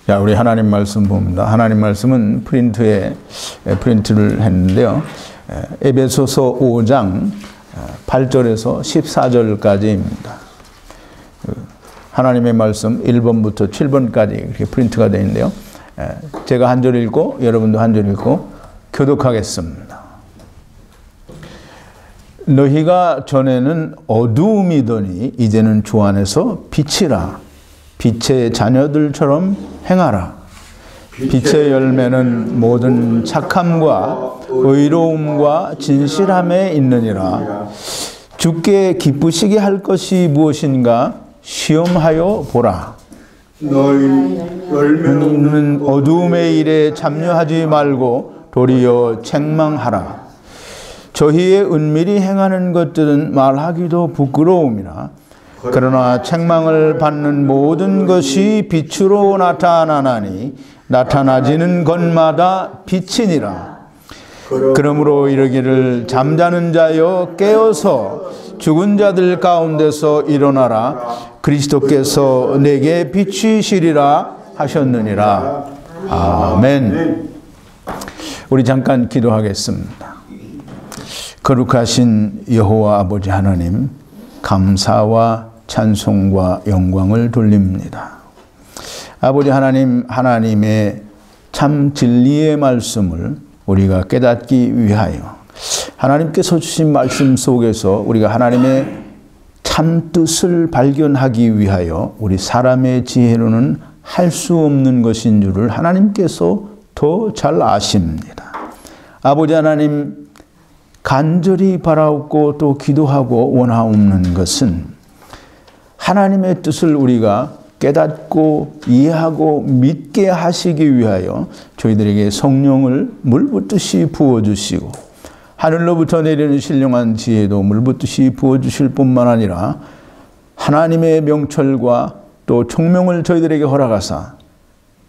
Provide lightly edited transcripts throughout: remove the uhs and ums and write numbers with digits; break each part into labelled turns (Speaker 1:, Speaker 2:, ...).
Speaker 1: 자, 우리 하나님 말씀 봅니다. 하나님 말씀은 프린트를 했는데요. 에베소서 5장 8절에서 14절까지입니다. 하나님의 말씀 1번부터 7번까지 이렇게 프린트가 되어 있는데요. 제가 한 절 읽고 여러분도 한 절 읽고 교독하겠습니다. 너희가 전에는 어두움이더니 이제는 주 안에서 빛이라. 빛의 자녀들처럼 행하라. 빛의 열매는 모든 착함과 의로움과 진실함에 있느니라. 주께 기쁘시게 할 것이 무엇인가 시험하여 보라.
Speaker 2: 너희 열매는
Speaker 1: 어두움의 일에 참여하지 말고 도리어 책망하라. 저희의 은밀히 행하는 것들은 말하기도 부끄러움이라. 그러나 책망을 받는 모든 것이 빛으로 나타나나니 나타나지는 것마다 빛이니라. 그러므로 이르기를 잠자는 자여 깨어서 죽은 자들 가운데서 일어나라. 그리스도께서 내게 비추시리라 하셨느니라. 아멘. 우리 잠깐 기도하겠습니다. 거룩하신 여호와 아버지 하나님, 감사와 찬송과 영광을 돌립니다. 아버지 하나님, 하나님의 참 진리의 말씀을 우리가 깨닫기 위하여 하나님께서 주신 말씀 속에서 우리가 하나님의 참 뜻을 발견하기 위하여 우리 사람의 지혜로는 할 수 없는 것인 줄을 하나님께서 더 잘 아십니다. 아버지 하나님, 간절히 바라옵고 또 기도하고 원하옵는 것은 하나님의 뜻을 우리가 깨닫고 이해하고 믿게 하시기 위하여 저희들에게 성령을 물붓듯이 부어주시고 하늘로부터 내리는 신령한 지혜도 물붓듯이 부어주실 뿐만 아니라 하나님의 명철과 또 총명을 저희들에게 허락하사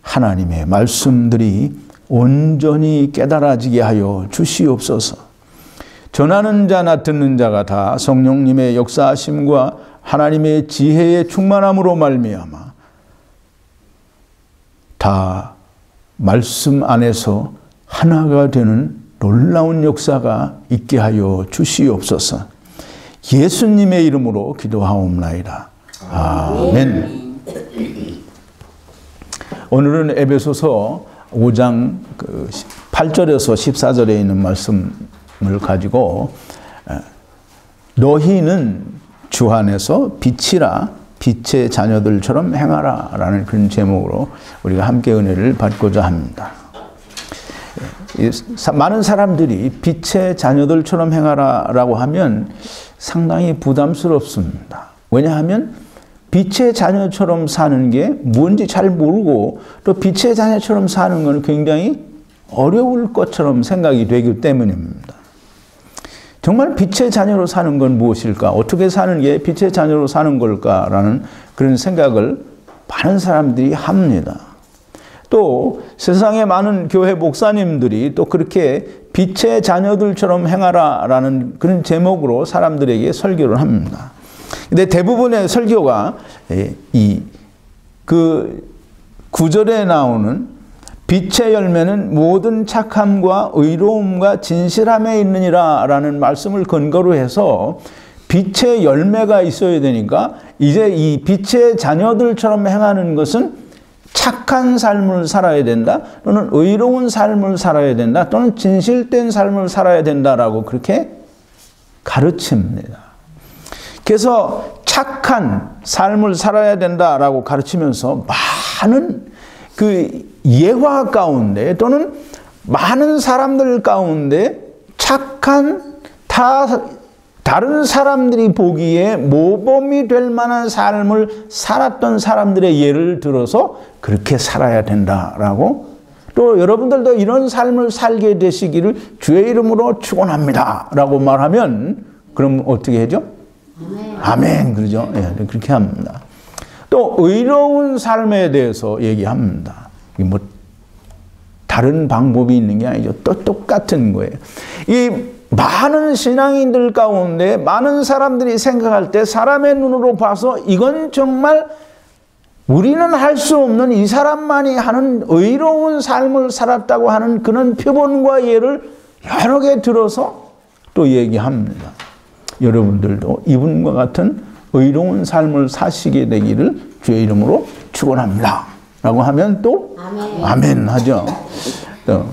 Speaker 1: 하나님의 말씀들이 온전히 깨달아지게 하여 주시옵소서. 전하는 자나 듣는 자가 다 성령님의 역사하심과 하나님의 지혜의 충만함으로 말미암아 다 말씀 안에서 하나가 되는 놀라운 역사가 있게 하여 주시옵소서. 예수님의 이름으로 기도하옵나이다. 아멘. 오늘은 에베소서 5장 8절에서 14절에 있는 말씀을 가지고 너희는 주 안에서 빛이라 빛의 자녀들처럼 행하라 라는 그런 제목으로 우리가 함께 은혜를 받고자 합니다. 많은 사람들이 빛의 자녀들처럼 행하라 라고 하면 상당히 부담스럽습니다. 왜냐하면 빛의 자녀처럼 사는 게 뭔지 잘 모르고 또 빛의 자녀처럼 사는 건 굉장히 어려울 것처럼 생각이 되기 때문입니다. 정말 빛의 자녀로 사는 건 무엇일까? 어떻게 사는 게 빛의 자녀로 사는 걸까라는 그런 생각을 많은 사람들이 합니다. 또 세상에 많은 교회 목사님들이 또 그렇게 빛의 자녀들처럼 행하라라는 그런 제목으로 사람들에게 설교를 합니다. 근데 대부분의 설교가 그 9절에 나오는 빛의 열매는 모든 착함과 의로움과 진실함에 있느니라 라는 말씀을 근거로 해서 빛의 열매가 있어야 되니까 이제 이 빛의 자녀들처럼 행하는 것은 착한 삶을 살아야 된다 또는 의로운 삶을 살아야 된다 또는 진실된 삶을 살아야 된다라고 그렇게 가르칩니다. 그래서 착한 삶을 살아야 된다라고 가르치면서 많은 그 예화 가운데 또는 많은 사람들 가운데 착한 다른 사람들이 보기에 모범이 될 만한 삶을 살았던 사람들의 예를 들어서 그렇게 살아야 된다라고 또 여러분들도 이런 삶을 살게 되시기를 주의 이름으로 축원합니다 라고 말하면 그럼 어떻게 하죠? 아멘 그러죠? 예, 그렇게 합니다. 또 의로운 삶에 대해서 얘기합니다. 뭐 다른 방법이 있는 게 아니죠. 또 똑같은 거예요. 이 많은 신앙인들 가운데 많은 사람들이 생각할 때 사람의 눈으로 봐서 이건 정말 우리는 할 수 없는 이 사람만이 하는 의로운 삶을 살았다고 하는 그런 표본과 예를 여러 개 들어서 또 얘기합니다. 여러분들도 이분과 같은 의로운 삶을 사시게 되기를 주의 이름으로 축원합니다. 라고 하면 또 아멘 하죠. 또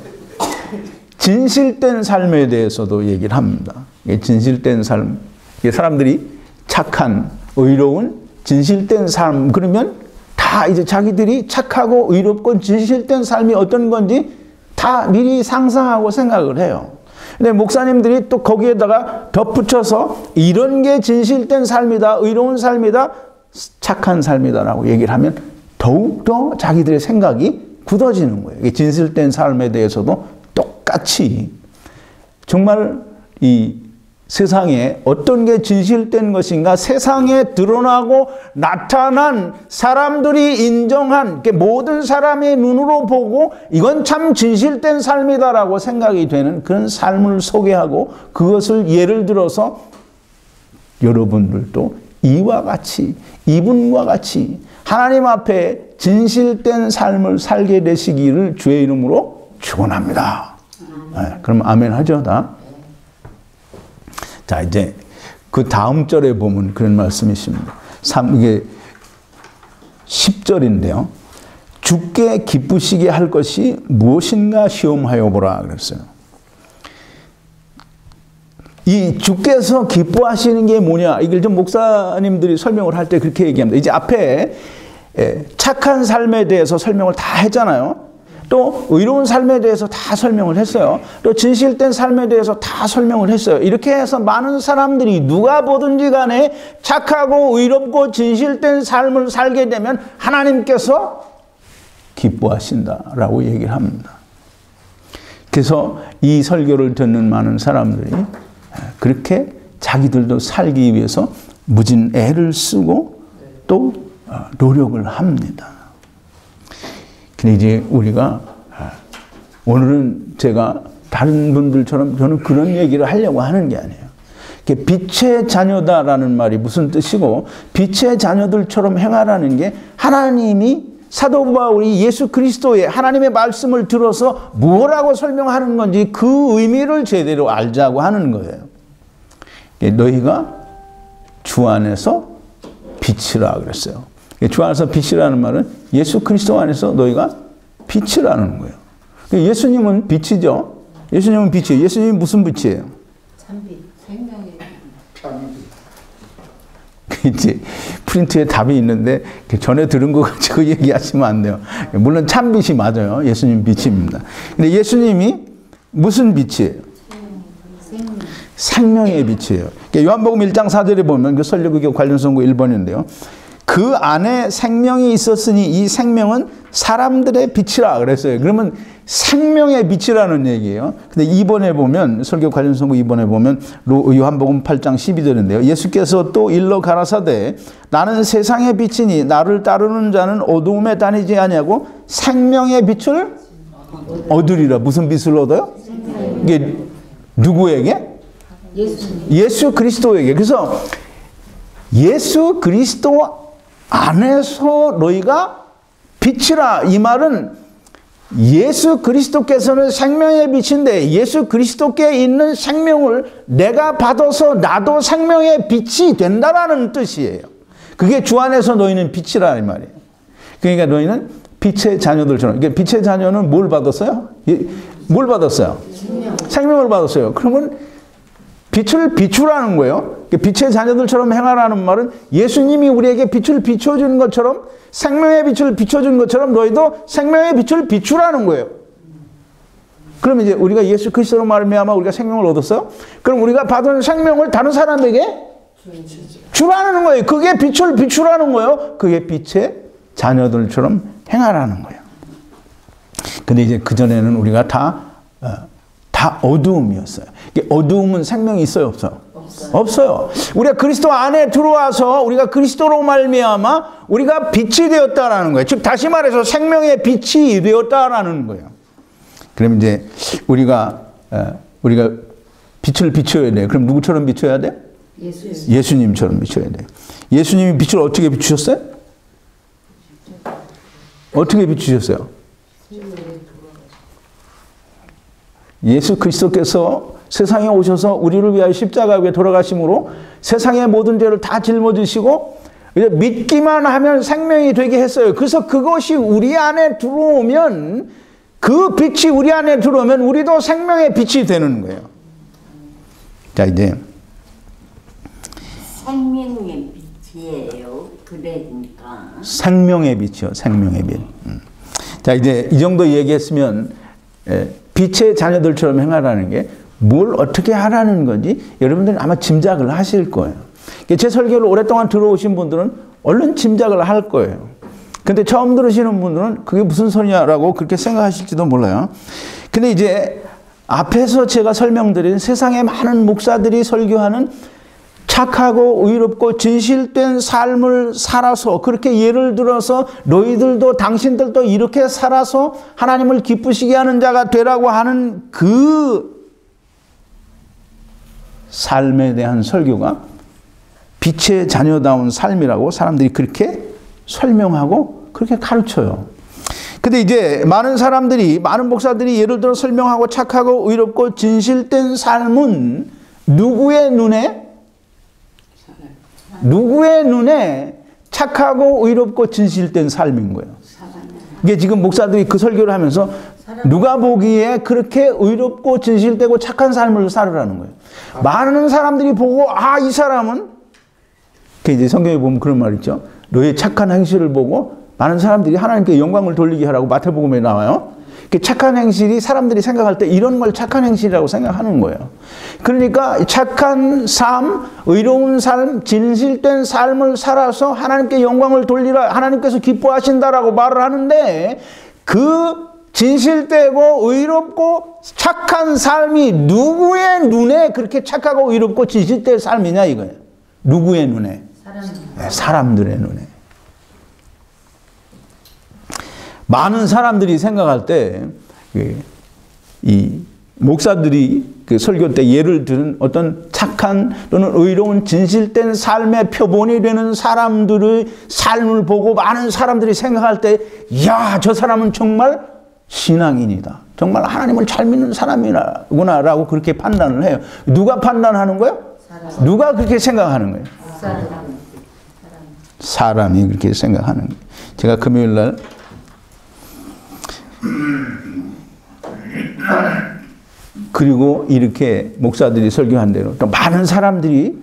Speaker 1: 진실된 삶에 대해서도 얘기를 합니다. 진실된 삶, 사람들이 착한, 의로운, 진실된 삶, 그러면 다 이제 자기들이 착하고 의롭고 진실된 삶이 어떤 건지 다 미리 상상하고 생각을 해요. 근데 목사님들이 또 거기에다가 덧붙여서 이런 게 진실된 삶이다, 의로운 삶이다, 착한 삶이다라고 얘기를 하면 더욱더 자기들의 생각이 굳어지는 거예요. 진실된 삶에 대해서도 똑같이 정말 이 세상에 어떤 게 진실된 것인가, 세상에 드러나고 나타난 사람들이 인정한 모든 사람의 눈으로 보고 이건 참 진실된 삶이다라고 생각이 되는 그런 삶을 소개하고 그것을 예를 들어서 여러분들도 이와 같이, 이분과 같이 하나님 앞에 진실된 삶을 살게 되시기를 주의 이름으로 축원합니다. 네, 그럼 아멘 하죠, 다? 자, 이제 그 다음 절에 보면 그런 말씀이 있습니다. 이게 10절인데요. 주께 기쁘시게 할 것이 무엇인가 시험하여 보라 그랬어요. 이 주께서 기뻐하시는 게 뭐냐, 이걸 좀 목사님들이 설명을 할 때 그렇게 얘기합니다. 이제 앞에 착한 삶에 대해서 설명을 다 했잖아요. 또 의로운 삶에 대해서 다 설명을 했어요. 또 진실된 삶에 대해서 다 설명을 했어요. 이렇게 해서 많은 사람들이 누가 보든지 간에 착하고 의롭고 진실된 삶을 살게 되면 하나님께서 기뻐하신다라고 얘기를 합니다. 그래서 이 설교를 듣는 많은 사람들이 그렇게 자기들도 살기 위해서 무진 애를 쓰고 또 노력을 합니다. 근데 이제 우리가 오늘은 제가 다른 분들처럼 저는 그런 얘기를 하려고 하는 게 아니에요. 빛의 자녀다라는 말이 무슨 뜻이고 빛의 자녀들처럼 행하라는 게 하나님이 사도 바울이 예수 그리스도의 하나님의 말씀을 들어서 뭐라고 설명하는 건지 그 의미를 제대로 알자고 하는 거예요. 너희가 주 안에서 빛이라 그랬어요. 주 안에서 빛이라는 말은 예수 그리스도 안에서 너희가 빛이라는 거예요. 예수님은 빛이죠. 예수님은 빛이에요. 예수님이 무슨 빛이에요?
Speaker 3: 참빛, 생명의
Speaker 1: 이제 프린트에 답이 있는데 전에 들은 거 가지고 얘기하시면 안 돼요. 물론 참빛이 맞아요. 예수님 빛입니다. 근데 예수님이 무슨 빛이에요? 생명의 빛이에요. 요한복음 1장 4절에 보면 그 설교국의 관련 선고 1번인데요. 그 안에 생명이 있었으니 이 생명은 사람들의 빛이라 그랬어요. 그러면 생명의 빛이라는 얘기예요. 근데 2번에 보면 설교 관련 선고 2번에 보면 요한복음 8장 12절인데요. 예수께서 또 일러 가라사대 나는 세상의 빛이니 나를 따르는 자는 어두움에 다니지 아니하고 생명의 빛을 얻으리라. 무슨 빛을 얻어요? 이게 누구에게? 예수 그리스도에게. 그래서 예수 그리스도 안에서 너희가 빛이라. 이 말은 예수 그리스도께서는 생명의 빛인데 예수 그리스도께 있는 생명을 내가 받아서 나도 생명의 빛이 된다라는 뜻이에요. 그게 주 안에서 너희는 빛이라 이 말이에요. 그러니까 너희는 빛의 자녀들처럼. 그러니까 빛의 자녀는 뭘 받았어요? 뭘 받았어요? 생명을 받았어요. 그러면 빛을 비추라는 거예요. 빛의 자녀들처럼 행하라는 말은 예수님이 우리에게 빛을 비춰주는 것처럼 생명의 빛을 비춰주는 것처럼 너희도 생명의 빛을 비추라는 거예요. 그럼 이제 우리가 예수 그리스도로 말미암아 우리가 생명을 얻었어요? 그럼 우리가 받은 생명을 다른 사람에게 주라는 거예요. 그게 빛을 비추라는 거예요. 그게 빛의 자녀들처럼 행하라는 거예요. 근데 이제 그전에는 우리가 다 어두움이었어요. 어두움은 생명이 있어요, 없어요? 없어요. 우리가 그리스도 안에 들어와서 우리가 그리스도로 말미암아 우리가 빛이 되었다라는 거예요. 즉 다시 말해서 생명의 빛이 되었다라는 거예요. 그럼 이제 우리가 빛을 비춰야 돼요. 그럼 누구처럼 비춰야 돼? 예수님처럼 비춰야 돼요. 예수님이 빛을 어떻게 비추셨어요? 어떻게 비추셨어요? 예수 그리스도께서 세상에 오셔서 우리를 위하여 십자가에 돌아가심으로 세상의 모든 죄를 다 짊어지시고 이제 믿기만 하면 생명이 되게 했어요. 그래서 그것이 우리 안에 들어오면, 그 빛이 우리 안에 들어오면 우리도 생명의 빛이 되는 거예요. 자, 이제
Speaker 4: 생명의 빛이에요. 그러니까
Speaker 1: 생명의 빛이요. 생명의 빛. 자, 이제 이 정도 얘기했으면 빛의 자녀들처럼 행하라는 게 뭘 어떻게 하라는 건지 여러분들은 아마 짐작을 하실 거예요. 제 설교를 오랫동안 들어오신 분들은 얼른 짐작을 할 거예요. 근데 처음 들으시는 분들은 그게 무슨 소리냐라고 그렇게 생각하실지도 몰라요. 근데 이제 앞에서 제가 설명드린 세상의 많은 목사들이 설교하는 착하고 의롭고 진실된 삶을 살아서, 그렇게 예를 들어서 너희들도 당신들도 이렇게 살아서 하나님을 기쁘시게 하는 자가 되라고 하는 그 삶에 대한 설교가 빛의 자녀다운 삶이라고 사람들이 그렇게 설명하고 그렇게 가르쳐요. 근데 이제 많은 사람들이, 많은 목사들이 예를 들어 설명하고 착하고 의롭고 진실된 삶은 누구의 눈에 착하고 의롭고 진실된 삶인 거예요. 이게 지금 목사들이 그 설교를 하면서 누가 보기에 그렇게 의롭고 진실되고 착한 삶을 살으라는 거예요. 많은 사람들이 보고, 아, 이 사람은, 이제 성경에 보면 그런 말 있죠. 너의 착한 행실을 보고 많은 사람들이 하나님께 영광을 돌리게 하라고 마태복음에 나와요. 착한 행실이 사람들이 생각할 때 이런 걸 착한 행실이라고 생각하는 거예요. 그러니까 착한 삶, 의로운 삶, 진실된 삶을 살아서 하나님께 영광을 돌리라, 하나님께서 기뻐하신다라고 말을 하는데, 그 진실되고 의롭고 착한 삶이 누구의 눈에 그렇게 착하고 의롭고 진실된 삶이냐 이거예요. 누구의 눈에? 사람들의 눈에. 많은 사람들이 생각할 때 이 목사들이 그 설교 때 예를 들은 어떤 착한 또는 의로운 진실된 삶의 표본이 되는 사람들의 삶을 보고 많은 사람들이 생각할 때, 야, 저 사람은 정말 신앙인이다, 정말 하나님을 잘 믿는 사람이구나 라고 그렇게 판단을 해요. 누가 판단하는 거예요? 누가 그렇게 생각하는 거예요? 사람이 그렇게 생각하는 거예요. 제가 금요일 날 그리고 이렇게 목사들이 설교한 대로 또 많은 사람들이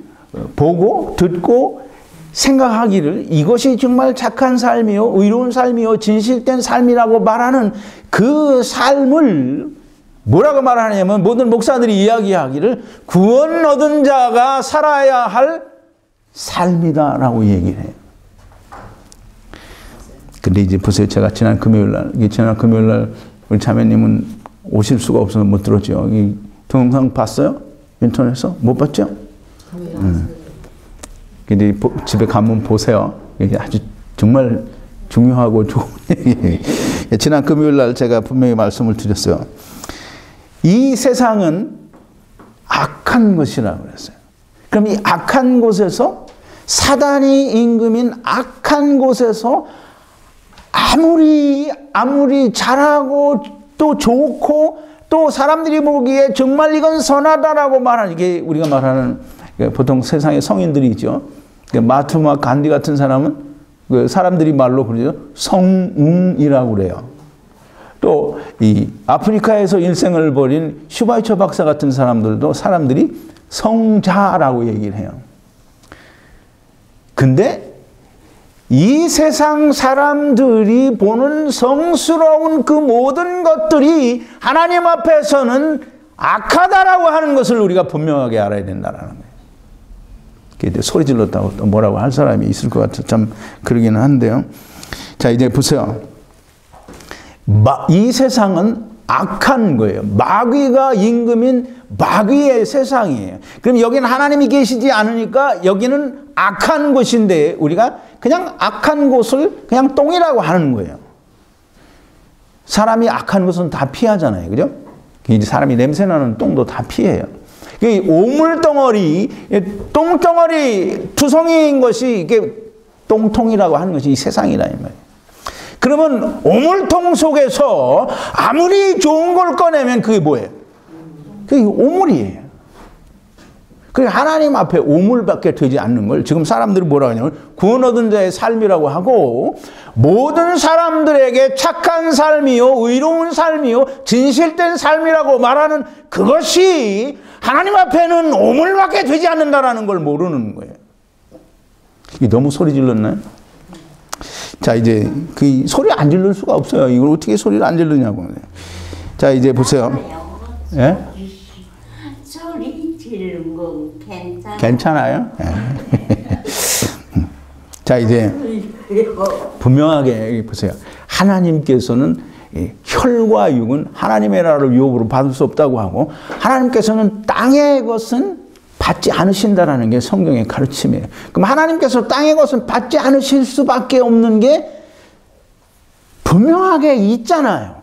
Speaker 1: 보고 듣고 생각하기를, 이것이 정말 착한 삶이요, 의로운 삶이요, 진실된 삶이라고 말하는 그 삶을 뭐라고 말하냐면, 모든 목사들이 이야기하기를 구원 얻은 자가 살아야 할 삶이다라고 얘기를 해요. 근데 이제 보세요. 제가 지난 금요일 날 우리 자매님은 오실 수가 없어서 못 들었죠. 이 동영상 봤어요? 인터넷에서? 못 봤죠? 근데 집에 가면 보세요. 이게 아주 정말 중요하고 좋은 얘기예요. 지난 금요일 날 제가 분명히 말씀을 드렸어요. 이 세상은 악한 것이라고 그랬어요. 그럼 이 악한 곳에서, 사단이 임금인 악한 곳에서 아무리 잘하고 또 좋고 또 사람들이 보기에 정말 이건 선하다라고 말하는, 이게 우리가 말하는 보통 세상의 성인들이죠. 마트마 간디 같은 사람은 사람들이 말로 그러죠. 성웅이라고 그래요. 또 이 아프리카에서 일생을 벌인 슈바이처 박사 같은 사람들도 사람들이 성자라고 얘기를 해요. 근데 이 세상 사람들이 보는 성스러운 그 모든 것들이 하나님 앞에서는 악하다라고 하는 것을 우리가 분명하게 알아야 된다라는 거예요. 소리 질렀다고 또 뭐라고 할 사람이 있을 것 같아서 참 그러기는 한데요. 자, 이제 보세요. 이 세상은 악한 거예요. 마귀가 임금인 마귀의 세상이에요. 그럼 여기는 하나님이 계시지 않으니까 여기는 악한 곳인데, 우리가 그냥 악한 곳을 그냥 똥이라고 하는 거예요. 사람이 악한 곳은 다 피하잖아요. 그죠? 이제 사람이 냄새나는 똥도 다 피해요. 오물덩어리, 똥덩어리 투성이인 것이, 이게 똥통이라고 하는 것이 이 세상이라 이 말이에요. 그러면 오물통 속에서 아무리 좋은 걸 꺼내면 그게 뭐예요? 그게 오물이에요. 그 하나님 앞에 오물밖에 되지 않는 걸 지금 사람들이 뭐라고 하냐면 구원 얻은 자의 삶이라고 하고, 모든 사람들에게 착한 삶이요 의로운 삶이요 진실된 삶이라고 말하는 그것이 하나님 앞에는 오물밖에 되지 않는다라는 걸 모르는 거예요. 이게 너무 소리 질렀나요? 자, 이제 그 소리 안 질를 수가 없어요. 이걸 어떻게 소리를 안 질르냐고. 자, 이제 보세요. 예?
Speaker 4: 소리 지르는 거 괜찮아요?
Speaker 1: 괜찮아요? 예. 자, 이제 분명하게 보세요. 하나님께서는 혈과 육은 하나님의 나라를 유업으로 받을 수 없다고 하고, 하나님께서는 땅의 것은 받지 않으신다라는 게 성경의 가르침이에요. 그럼 하나님께서 땅의 것은 받지 않으실 수밖에 없는 게 분명하게 있잖아요.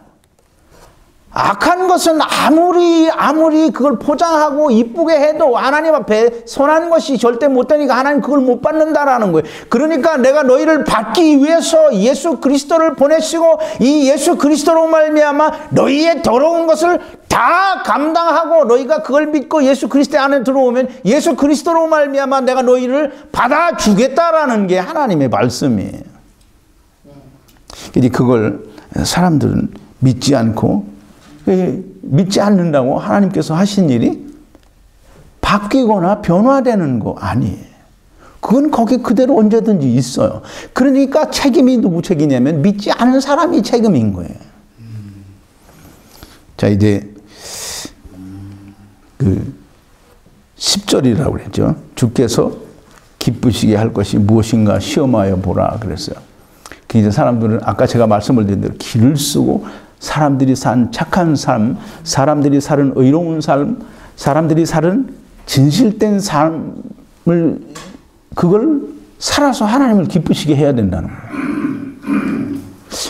Speaker 1: 악한 것은 아무리 그걸 포장하고 이쁘게 해도 하나님 앞에 선한 것이 절대 못 되니까 하나님 그걸 못 받는다라는 거예요. 그러니까 내가 너희를 받기 위해서 예수 그리스도를 보내시고 이 예수 그리스도로 말미암아 너희의 더러운 것을 다 감당하고 너희가 그걸 믿고 예수 그리스도 안에 들어오면 예수 그리스도로 말미암아 내가 너희를 받아주겠다라는 게 하나님의 말씀이에요. 이제 그걸 사람들은 믿지 않고, 믿지 않는다고 하나님께서 하신 일이 바뀌거나 변화되는 거 아니에요. 그건 거기 그대로 언제든지 있어요. 그러니까 책임이 누구 책임이냐면 믿지 않은 사람이 책임인 거예요. 자, 이제 그 10절이라고 그랬죠. 주께서 기쁘시게 할 것이 무엇인가 시험하여 보라 그랬어요. 이제 사람들은 아까 제가 말씀을 드린 대로 길을 쓰고 사람들이 산 착한 삶, 사람들이 사는 의로운 삶, 사람들이 사는 진실된 삶을 그걸 살아서 하나님을 기쁘시게 해야 된다는 거예요.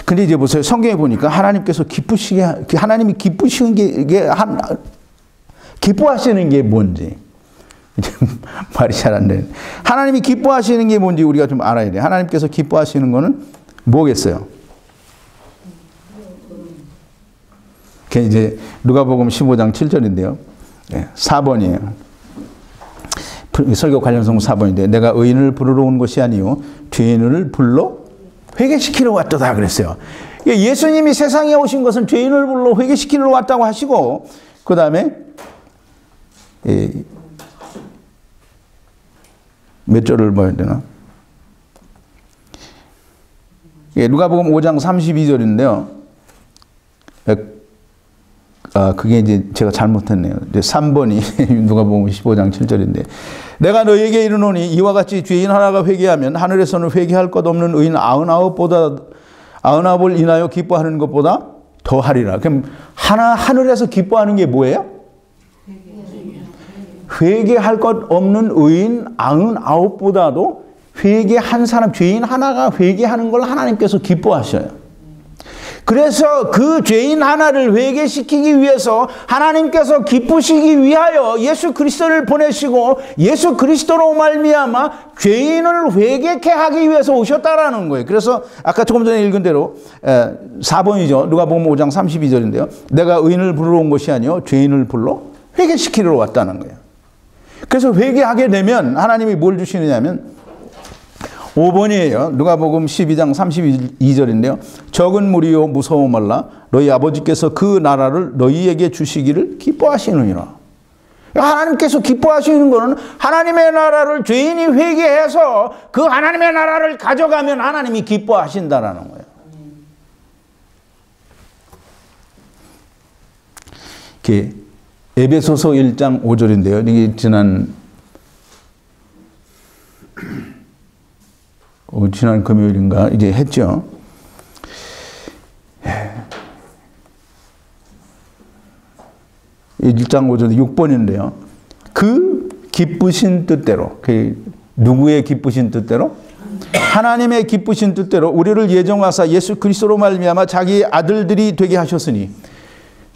Speaker 1: 근데 이제 보세요. 성경에 보니까 하나님께서 하나님이 기쁘시는 게 기뻐하시는 게 뭔지 말이 잘 안 되는. 하나님이 기뻐하시는 게 뭔지 우리가 좀 알아야 돼요. 하나님께서 기뻐하시는 거는 뭐겠어요? 그게 이제 누가복음 15장 7절인데요. 4번이에요. 설교 관련성 4번인데 내가 의인을 부르러 온 것이 아니요 죄인을 불러 회개시키러 왔도다 그랬어요. 예수님이 세상에 오신 것은 죄인을 불러 회개시키러 왔다고 하시고, 그 다음에 몇 절을 봐야 되나? 누가복음 5장 32절인데요. 그게 이제 제가 잘못했네요. 3번이 누가복음 15장 7절인데 내가 너에게 이르노니 이와 같이 죄인 하나가 회개하면 하늘에서는 회개할 것 없는 의인 99을 인하여 기뻐하는 것보다 더하리라. 그럼 하늘에서 기뻐하는 게 뭐예요? 회개할 것 없는 의인 99보다도 회개한 사람, 죄인 하나가 회개하는 걸 하나님께서 기뻐하셔요. 그래서 그 죄인 하나를 회개시키기 위해서 하나님께서 기쁘시기 위하여 예수 그리스도를 보내시고 예수 그리스도로 말미암아 죄인을 회개케 하기 위해서 오셨다라는 거예요. 그래서 아까 조금 전에 읽은 대로 4번이죠. 누가복음 5장 32절인데요. 내가 의인을 부르러 온 것이 아니요 죄인을 불러 회개시키러 왔다는 거예요. 그래서 회개하게 되면 하나님이 뭘 주시느냐면 5번이에요. 누가복음 12장 32절인데요. 적은 무리요 무서워 말라 너희 아버지께서 그 나라를 너희에게 주시기를 기뻐하시느니라. 하나님께서 기뻐하시는 것은 하나님의 나라를 죄인이 회개해서 그 하나님의 나라를 가져가면 하나님이 기뻐하신다라는 거예요. 이게 에베소서 1장 5절인데요. 이게 지난 금요일인가 이제 했죠. 1장 5절 6번인데요. 그 기쁘신 뜻대로, 누구의 기쁘신 뜻대로? 하나님의 기쁘신 뜻대로 우리를 예정하사 예수 그리스도로 말미암아 자기 아들들이 되게 하셨으니,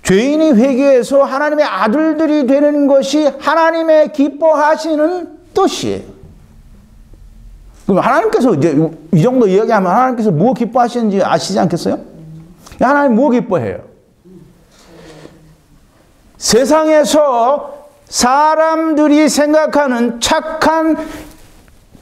Speaker 1: 죄인이 회개해서 하나님의 아들들이 되는 것이 하나님의 기뻐하시는 뜻이에요. 그럼 하나님께서 이제 이 정도 이야기하면 하나님께서 뭐 기뻐하시는지 아시지 않겠어요? 하나님 뭐 기뻐해요? 세상에서 사람들이 생각하는 착한,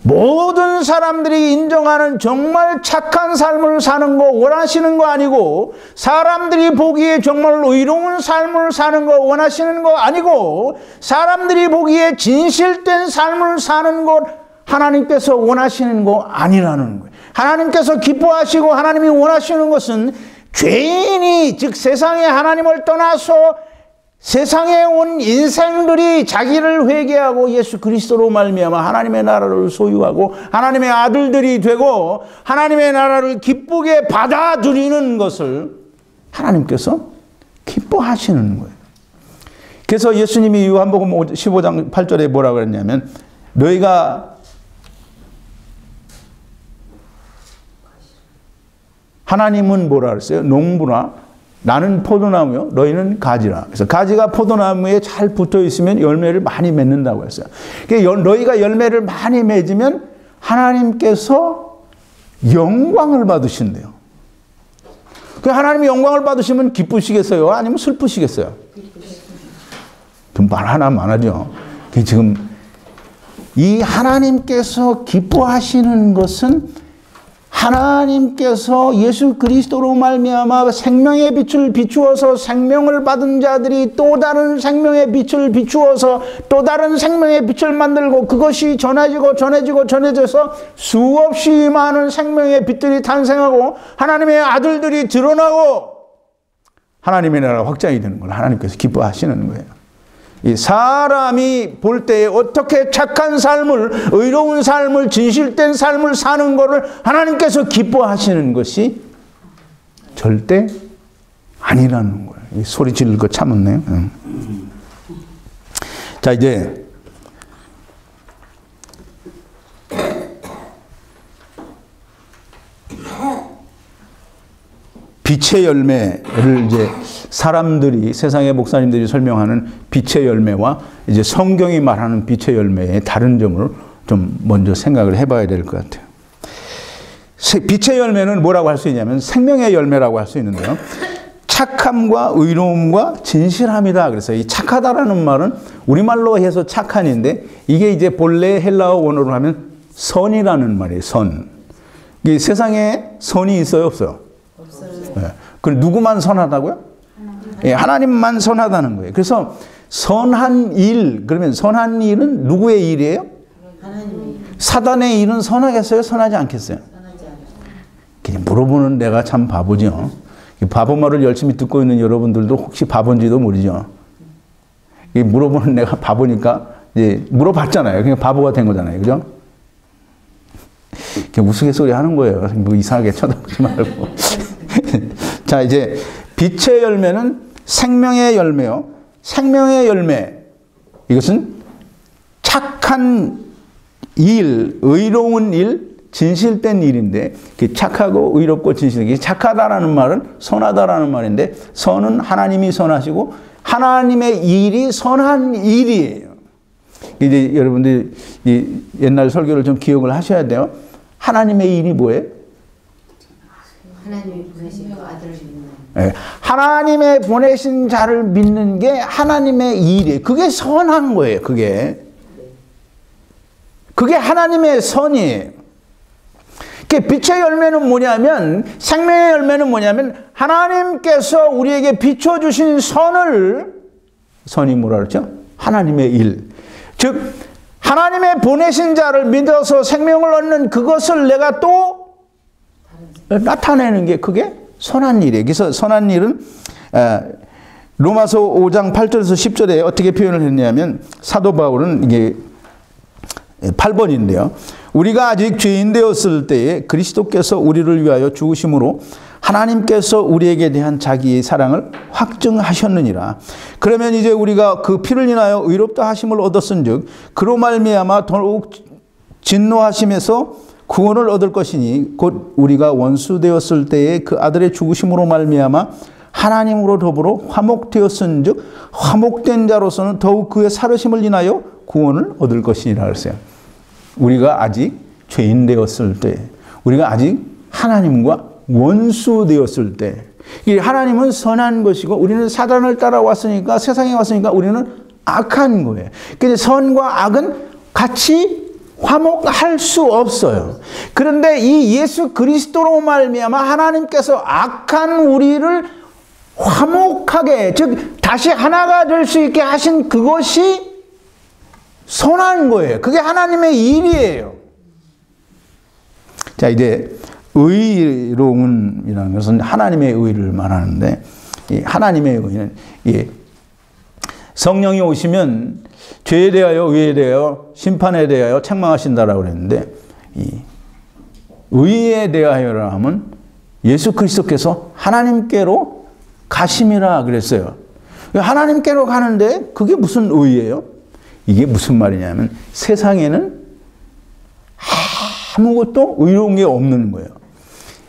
Speaker 1: 모든 사람들이 인정하는 정말 착한 삶을 사는 거 원하시는 거 아니고, 사람들이 보기에 정말 의로운 삶을 사는 거 원하시는 거 아니고, 사람들이 보기에 진실된 삶을 사는 것 하나님께서 원하시는 거 아니라는 거예요. 하나님께서 기뻐하시고 하나님이 원하시는 것은 죄인이, 즉 세상에 하나님을 떠나서 세상에 온 인생들이 자기를 회개하고 예수 그리스도로 말미암아 하나님의 나라를 소유하고 하나님의 아들들이 되고 하나님의 나라를 기쁘게 받아들이는 것을 하나님께서 기뻐하시는 거예요. 그래서 예수님이 요한복음 15장 8절에 뭐라고 그랬냐면, 너희가 하나님은 뭐라 그랬어요? 농부나 나는 포도나무요, 너희는 가지라. 그래서 가지가 포도나무에 잘 붙어 있으면 열매를 많이 맺는다고 했어요. 너희가 열매를 많이 맺으면 하나님께서 영광을 받으신대요. 하나님이 영광을 받으시면 기쁘시겠어요? 아니면 슬프시겠어요? 좀 말 하나 많아죠. 지금 이 하나님께서 기뻐하시는 것은 하나님께서 예수 그리스도로 말미암아 생명의 빛을 비추어서 생명을 받은 자들이 또 다른 생명의 빛을 비추어서 또 다른 생명의 빛을 만들고 그것이 전해져서 수없이 많은 생명의 빛들이 탄생하고 하나님의 아들들이 드러나고 하나님의 나라가 확장이 되는 걸 하나님께서 기뻐하시는 거예요. 이 사람이 볼 때에 어떻게 착한 삶을, 의로운 삶을, 진실된 삶을 사는 것을 하나님께서 기뻐하시는 것이 절대 아니라는 거예요. 소리 지를 거 참았네요. 자, 이제 빛의 열매를 이제 사람들이, 세상의 목사님들이 설명하는 빛의 열매와 이제 성경이 말하는 빛의 열매의 다른 점을 좀 먼저 생각을 해봐야 될 것 같아요. 빛의 열매는 뭐라고 할 수 있냐면 생명의 열매라고 할 수 있는데요. 착함과 의로움과 진실함이다. 그래서 이 착하다라는 말은 우리말로 해서 착한인데 이게 이제 본래 헬라어 원어로 하면 선이라는 말이에요. 선. 이 세상에 선이 있어요, 없어요? 없어요. 네. 그럼 누구만 선하다고요? 예, 하나님만 선하다는 거예요. 그래서 선한 일, 그러면 선한 일은 누구의 일이에요? 하나님의. 사단의 일은 선하겠어요? 선하지 않겠어요? 선하지 않아요. 그냥 물어보는 내가 참 바보죠. 바보 말을 열심히 듣고 있는 여러분들도 혹시 바본지도 모르죠. 물어보는 내가 바보니까 이제 물어봤잖아요. 그냥 바보가 된 거잖아요. 그죠? 그냥 우스갯소리 하는 거예요. 뭐 이상하게 쳐다보지 말고. 자, 이제 빛의 열매는 생명의 열매요. 생명의 열매. 이것은 착한 일, 의로운 일, 진실된 일인데, 착하고 의롭고 진실된, 착하다라는 말은 선하다라는 말인데, 선은 하나님이 선하시고, 하나님의 일이 선한 일이에요. 이제 여러분들 옛날 설교를 좀 기억을 하셔야 돼요. 하나님의 일이 뭐예요?
Speaker 3: 하나님이 보내신 그 아들을 믿는.
Speaker 1: 네. 하나님의 보내신 자를 믿는 게 하나님의 일이에요. 그게 선한 거예요. 그게 하나님의 선이에요. 빛의 열매는 뭐냐면, 생명의 열매는 뭐냐면 하나님께서 우리에게 비춰주신 선이 뭐라 그랬죠? 하나님의 일. 즉 하나님의 보내신 자를 믿어서 생명을 얻는 그것을 내가 또 나타내는 게 그게 선한 일이에요. 그래서 선한 일은 로마서 5장 8절에서 10절에 어떻게 표현을 했냐면, 사도 바울은 이게 8번인데요. 우리가 아직 죄인 되었을 때에 그리스도께서 우리를 위하여 죽으심으로 하나님께서 우리에게 대한 자기의 사랑을 확증하셨느니라. 그러면 이제 우리가 그 피를 인하여 의롭다 하심을 얻었은즉 그로 말미암아 더욱 진노하심에서 구원을 얻을 것이니 곧 우리가 원수 되었을 때에 그 아들의 죽으심으로 말미암아 하나님으로 더불어 화목되었은즉 화목된 자로서는 더욱 그의 살으심을 인하여 구원을 얻을 것이니라 그랬어요. 우리가 아직 죄인 되었을 때, 우리가 아직 하나님과 원수 되었을 때, 이 하나님은 선한 것이고 우리는 사단을 따라왔으니까, 세상에 왔으니까 우리는 악한 거예요. 그래서 선과 악은 같이 화목할 수 없어요. 그런데 이 예수 그리스도로 말미암아 하나님께서 악한 우리를 화목하게, 즉 다시 하나가 될 수 있게 하신 그것이 선한 거예요. 그게 하나님의 일이에요. 자, 이제 의로움이라는 것은 하나님의 의를 말하는데, 이 하나님의 의는 성령이 오시면 죄에 대하여, 의에 대하여, 심판에 대하여 책망하신다라고 그랬는데, 이 의에 대하여라 하면 예수 그리스도께서 하나님께로 가심이라 그랬어요. 하나님께로 가는데 그게 무슨 의예요? 이게 무슨 말이냐면 세상에는 아무것도 의로운 게 없는 거예요.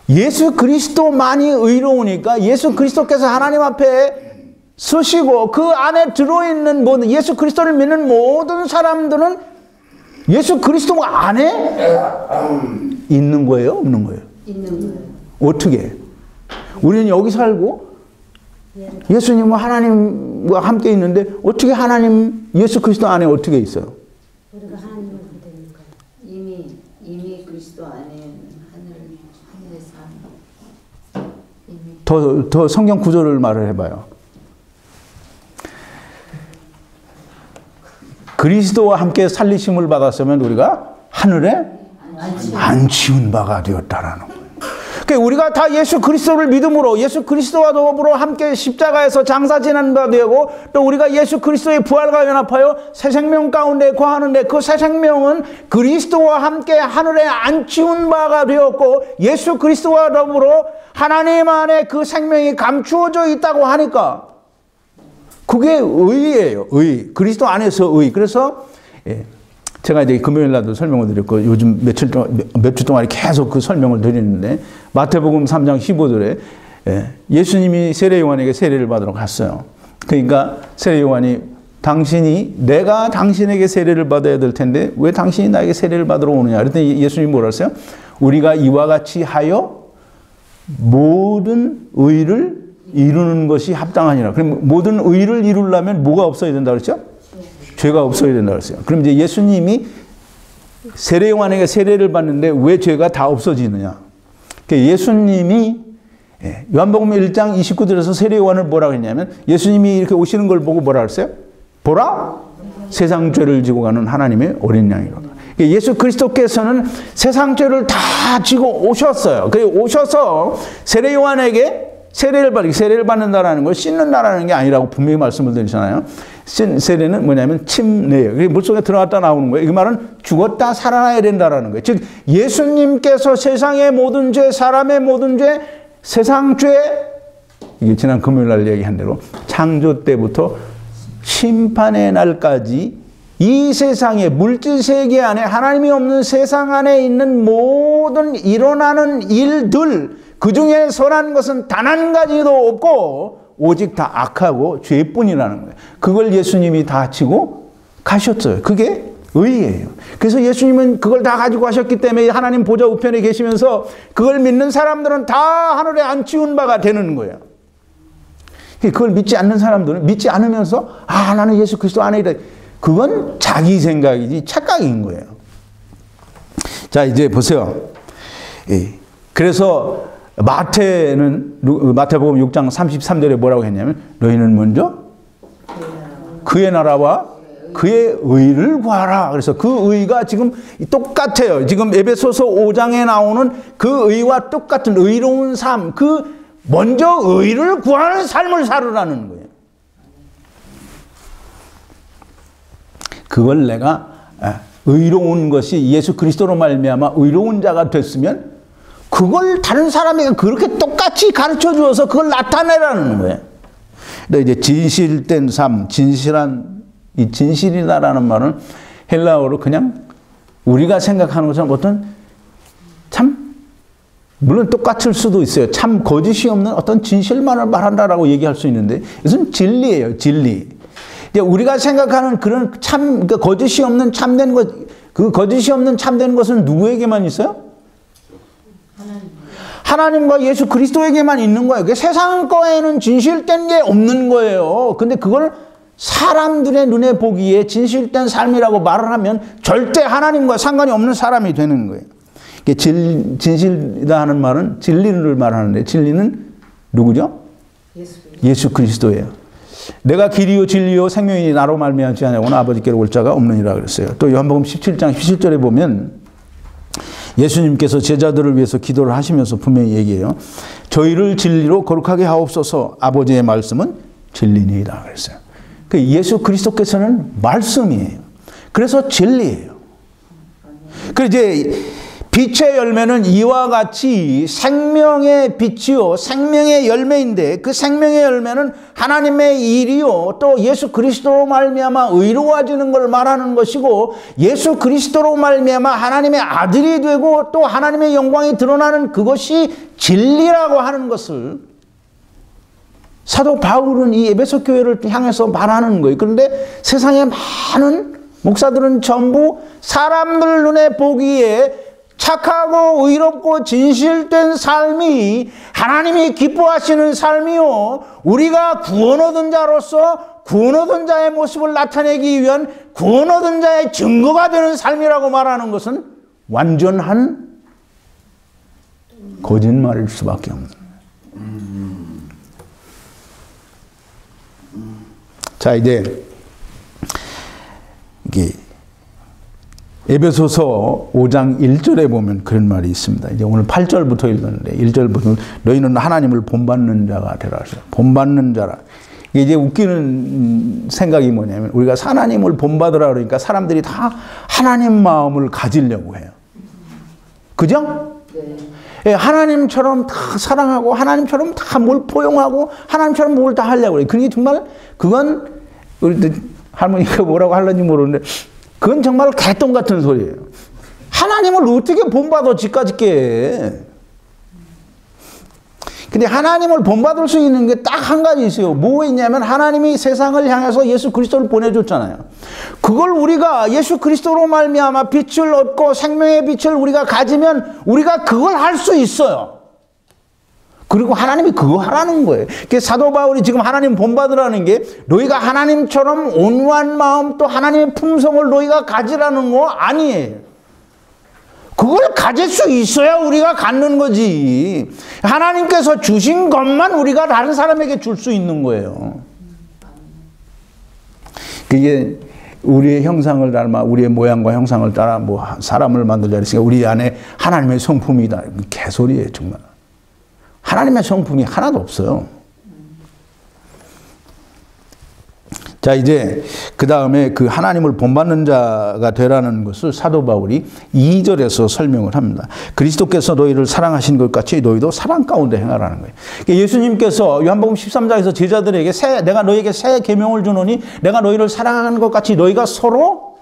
Speaker 1: 예수 그리스도만이 의로우니까 예수 그리스도께서 하나님 앞에 서시고 그 안에 들어있는 모든, 예수 그리스도를 믿는 모든 사람들은 예수 그리스도 안에 있는 거예요? 없는 거예요?
Speaker 3: 있는 거예요.
Speaker 1: 어떻게? 우리는 여기 살고 예수님은 하나님과 함께 있는데 어떻게 하나님, 예수 그리스도 안에 어떻게 있어요?
Speaker 3: 우리가 하나님을 믿으니까 이미 그리스도 안에 하늘에서
Speaker 1: 더 성경 구절을 말을 해봐요. 그리스도와 함께 살리심을 받았으면 우리가 하늘에 안 지운 바가 되었다라는 거예요. 그러니까 우리가 다 예수 그리스도를 믿음으로 예수 그리스도와 더불어 함께 십자가에서 장사 지난 바 되고, 또 우리가 예수 그리스도의 부활과 연합하여 새 생명 가운데 거하는데 그 새 생명은 그리스도와 함께 하늘에 안 지운 바가 되었고, 예수 그리스도와 더불어 하나님 안에 그 생명이 감추어져 있다고 하니까 그게 의예요. 의. 그리스도 안에서 의. 그래서 제가 이제 금요일 날도 설명을 드렸고, 요즘 몇 주 동안 계속 그 설명을 드리는데, 마태복음 3장 15절에 예수님이 세례 요한에게 세례를 받으러 갔어요. 그러니까 세례 요한이 내가 당신에게 세례를 받아야 될 텐데 왜 당신이 나에게 세례를 받으러 오느냐. 그랬더니 예수님이 뭐라 했어요? 우리가 이와 같이 하여 모든 의를 이루는 것이 합당하니라. 그럼 모든 의를 이루려면 뭐가 없어야 된다 그랬죠? 죄가 없어야 된다 그랬어요. 그럼 이제 예수님이 세례 요한에게 세례를 받는데 왜 죄가 다 없어지느냐? 예수님이 요한복음 1장 29절에서 세례 요한을 뭐라고 했냐면, 예수님이 이렇게 오시는 걸 보고 뭐라 그랬어요? 보라, 세상 죄를 지고 가는 하나님의 어린 양이로다. 예수 그리스도께서는 세상 죄를 다 지고 오셨어요. 그리고 오셔서 세례 요한에게 세례를 받는다라는 걸 씻는다라는 게 아니라고 분명히 말씀을 드리잖아요. 세례는 뭐냐면 침례예요. 물속에 들어갔다 나오는 거예요. 이 말은 죽었다 살아나야 된다라는 거예요. 즉 예수님께서 세상의 모든 죄, 사람의 모든 죄, 세상 죄, 이게 지난 금요일 날 얘기한 대로 창조 때부터 심판의 날까지 이 세상의 물질 세계 안에, 하나님이 없는 세상 안에 있는 모든 일어나는 일들, 그 중에 선한 것은 단 한 가지도 없고 오직 다 악하고 죄뿐이라는 거예요. 그걸 예수님이 다 지고 가셨어요. 그게 의예요. 그래서 예수님은 그걸 다 가지고 가셨기 때문에 하나님 보좌 우편에 계시면서 그걸 믿는 사람들은 다 하늘에 안 지운 바가 되는 거예요. 그걸 믿지 않는 사람들은 믿지 않으면서 나는 예수 그리스도 안에 있다. 그건 자기 생각이지 착각인 거예요. 자, 이제 보세요. 그래서 마태복음 6장 33절에 뭐라고 했냐면, 너희는 먼저 그의 나라와 그의 의를 구하라. 그래서 그 의가 지금 똑같아요. 지금 에베소서 5장에 나오는 그 의와 똑같은 의로운 삶, 그 먼저 의를 구하는 삶을 살으라는 거예요. 그걸 내가 의로운 것이 예수 그리스도로 말미암아 의로운 자가 됐으면 그걸 다른 사람에게 그렇게 똑같이 가르쳐 주어서 그걸 나타내라는 거예요. 근데 이제 진실된 삶, 이 진실이다라는 말은 헬라어로 그냥 우리가 생각하는 것처럼 어떤 물론 똑같을 수도 있어요. 참 거짓이 없는 어떤 진실만을 말한다라고 얘기할 수 있는데, 이것은 진리예요, 진리. 우리가 생각하는 그런 거짓이 없는 참된 것, 그 거짓이 없는 참된 것은 누구에게만 있어요? 하나님과 예수 그리스도에게만 있는 거예요. 세상 거에는 진실된 게 없는 거예요. 근데 그걸 사람들의 눈에 보기에 진실된 삶이라고 말을 하면 절대 하나님과 상관이 없는 사람이 되는 거예요. 진실이다 하는 말은 진리를 말하는데 진리는 누구죠? 예수 그리스도예요. 내가 길이요 진리요 생명이니 나로 말미암지 아니하고는 아버지께로 올 자가 없느니라 그랬어요. 또 요한복음 17장 17절에 보면 예수님께서 제자들을 위해서 기도를 하시면서 분명히 얘기해요. 저희를 진리로 거룩하게 하옵소서. 아버지의 말씀은 진리니이다 그랬어요. 그 예수 그리스도께서는 말씀이에요. 그래서 진리예요. 그 이제 빛의 열매는 이와 같이 생명의 빛이요 생명의 열매인데 그 생명의 열매는 하나님의 일이요 또 예수 그리스도로 말미암아 의로워지는 걸 말하는 것이고 예수 그리스도로 말미암아 하나님의 아들이 되고 또 하나님의 영광이 드러나는 그것이 진리라고 하는 것을 사도 바울은 이 에베소 교회를 향해서 말하는 거예요. 그런데 세상에 많은 목사들은 전부 사람들 눈에 보기에 착하고 의롭고 진실된 삶이 하나님이 기뻐하시는 삶이요 우리가 구원 얻은 자로서 구원 얻은 자의 모습을 나타내기 위한 구원 얻은 자의 증거가 되는 삶이라고 말하는 것은 완전한 거짓말일 수밖에 없는 거예요. 자 이제 이게 에베소서 5장 1절에 보면 그런 말이 있습니다. 이제 오늘 8절부터 읽었는데 1절부터 너희는 하나님을 본받는 자가 되라 하셔. 본받는 자라. 이게 이제 웃기는 생각이 뭐냐면 우리가 하나님을 본받으라 그러니까 사람들이 다 하나님 마음을 가지려고 해요. 그죠? 네. 예, 하나님처럼 다 사랑하고 하나님처럼 다 뭘 포용하고 하나님처럼 뭘 다 하려고 그래요. 그게 정말 그건 우리 할머니가 뭐라고 하려는지 모르는데 그건 정말 개똥 같은 소리예요. 하나님을 어떻게 본받아 지까짓게. 근데 하나님을 본받을 수 있는 게 딱 한 가지 있어요. 뭐 있냐면 하나님이 세상을 향해서 예수 그리스도를 보내줬잖아요. 그걸 우리가 예수 그리스도로 말미암아 빛을 얻고 생명의 빛을 우리가 가지면 우리가 그걸 할 수 있어요. 그리고 하나님이 그거 하라는 거예요. 사도 바울이 지금 하나님 본받으라는 게 너희가 하나님처럼 온유한 마음 또 하나님의 품성을 너희가 가지라는 거 아니에요. 그걸 가질 수 있어야 우리가 갖는 거지. 하나님께서 주신 것만 우리가 다른 사람에게 줄 수 있는 거예요. 그게 우리의 형상을 닮아 우리의 모양과 형상을 따라 뭐 사람을 만들자 그랬으니까 우리 안에 하나님의 성품이다. 개소리예요 정말. 하나님의 성품이 하나도 없어요. 자 이제 그 다음에 그 하나님을 본받는 자가 되라는 것을 사도 바울이 2절에서 설명을 합니다. 그리스도께서 너희를 사랑하신 것 같이 너희도 사랑 가운데 행하라는 거예요. 예수님께서 요한복음 13장에서 제자들에게 내가 너희에게 새 계명을 주노니 내가 너희를 사랑하는 것 같이 너희가 서로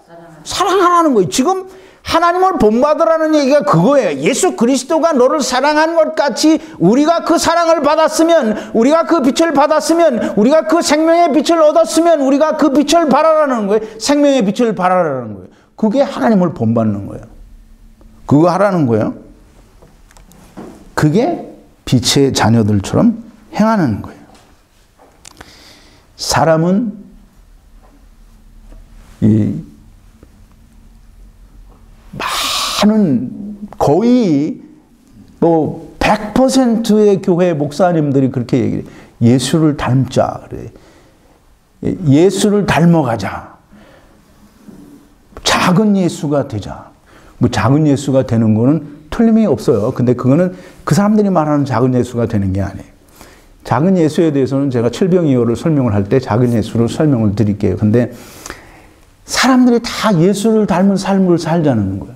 Speaker 1: 사랑하라는 거예요. 지금 하나님을 본받으라는 얘기가 그거예요. 예수 그리스도가 너를 사랑한 것 같이 우리가 그 사랑을 받았으면 우리가 그 빛을 받았으면 우리가 그 생명의 빛을 얻었으면 우리가 그 빛을 발하라는 거예요. 생명의 빛을 발하라는 거예요. 그게 하나님을 본받는 거예요. 그거 하라는 거예요. 그게 빛의 자녀들처럼 행하는 거예요. 사람은 많은 거의 뭐 100%의 교회 목사님들이 그렇게 얘기해요. 예수를 닮자 그래. 예수를 닮아가자. 작은 예수가 되자. 뭐 작은 예수가 되는 거는 틀림이 없어요. 근데 그거는 그 사람들이 말하는 작은 예수가 되는 게 아니에요. 작은 예수에 대해서는 제가 칠병이어를 설명을 할 때 작은 예수를 설명을 드릴게요. 근데 사람들이 다 예수를 닮은 삶을 살자는 거예요.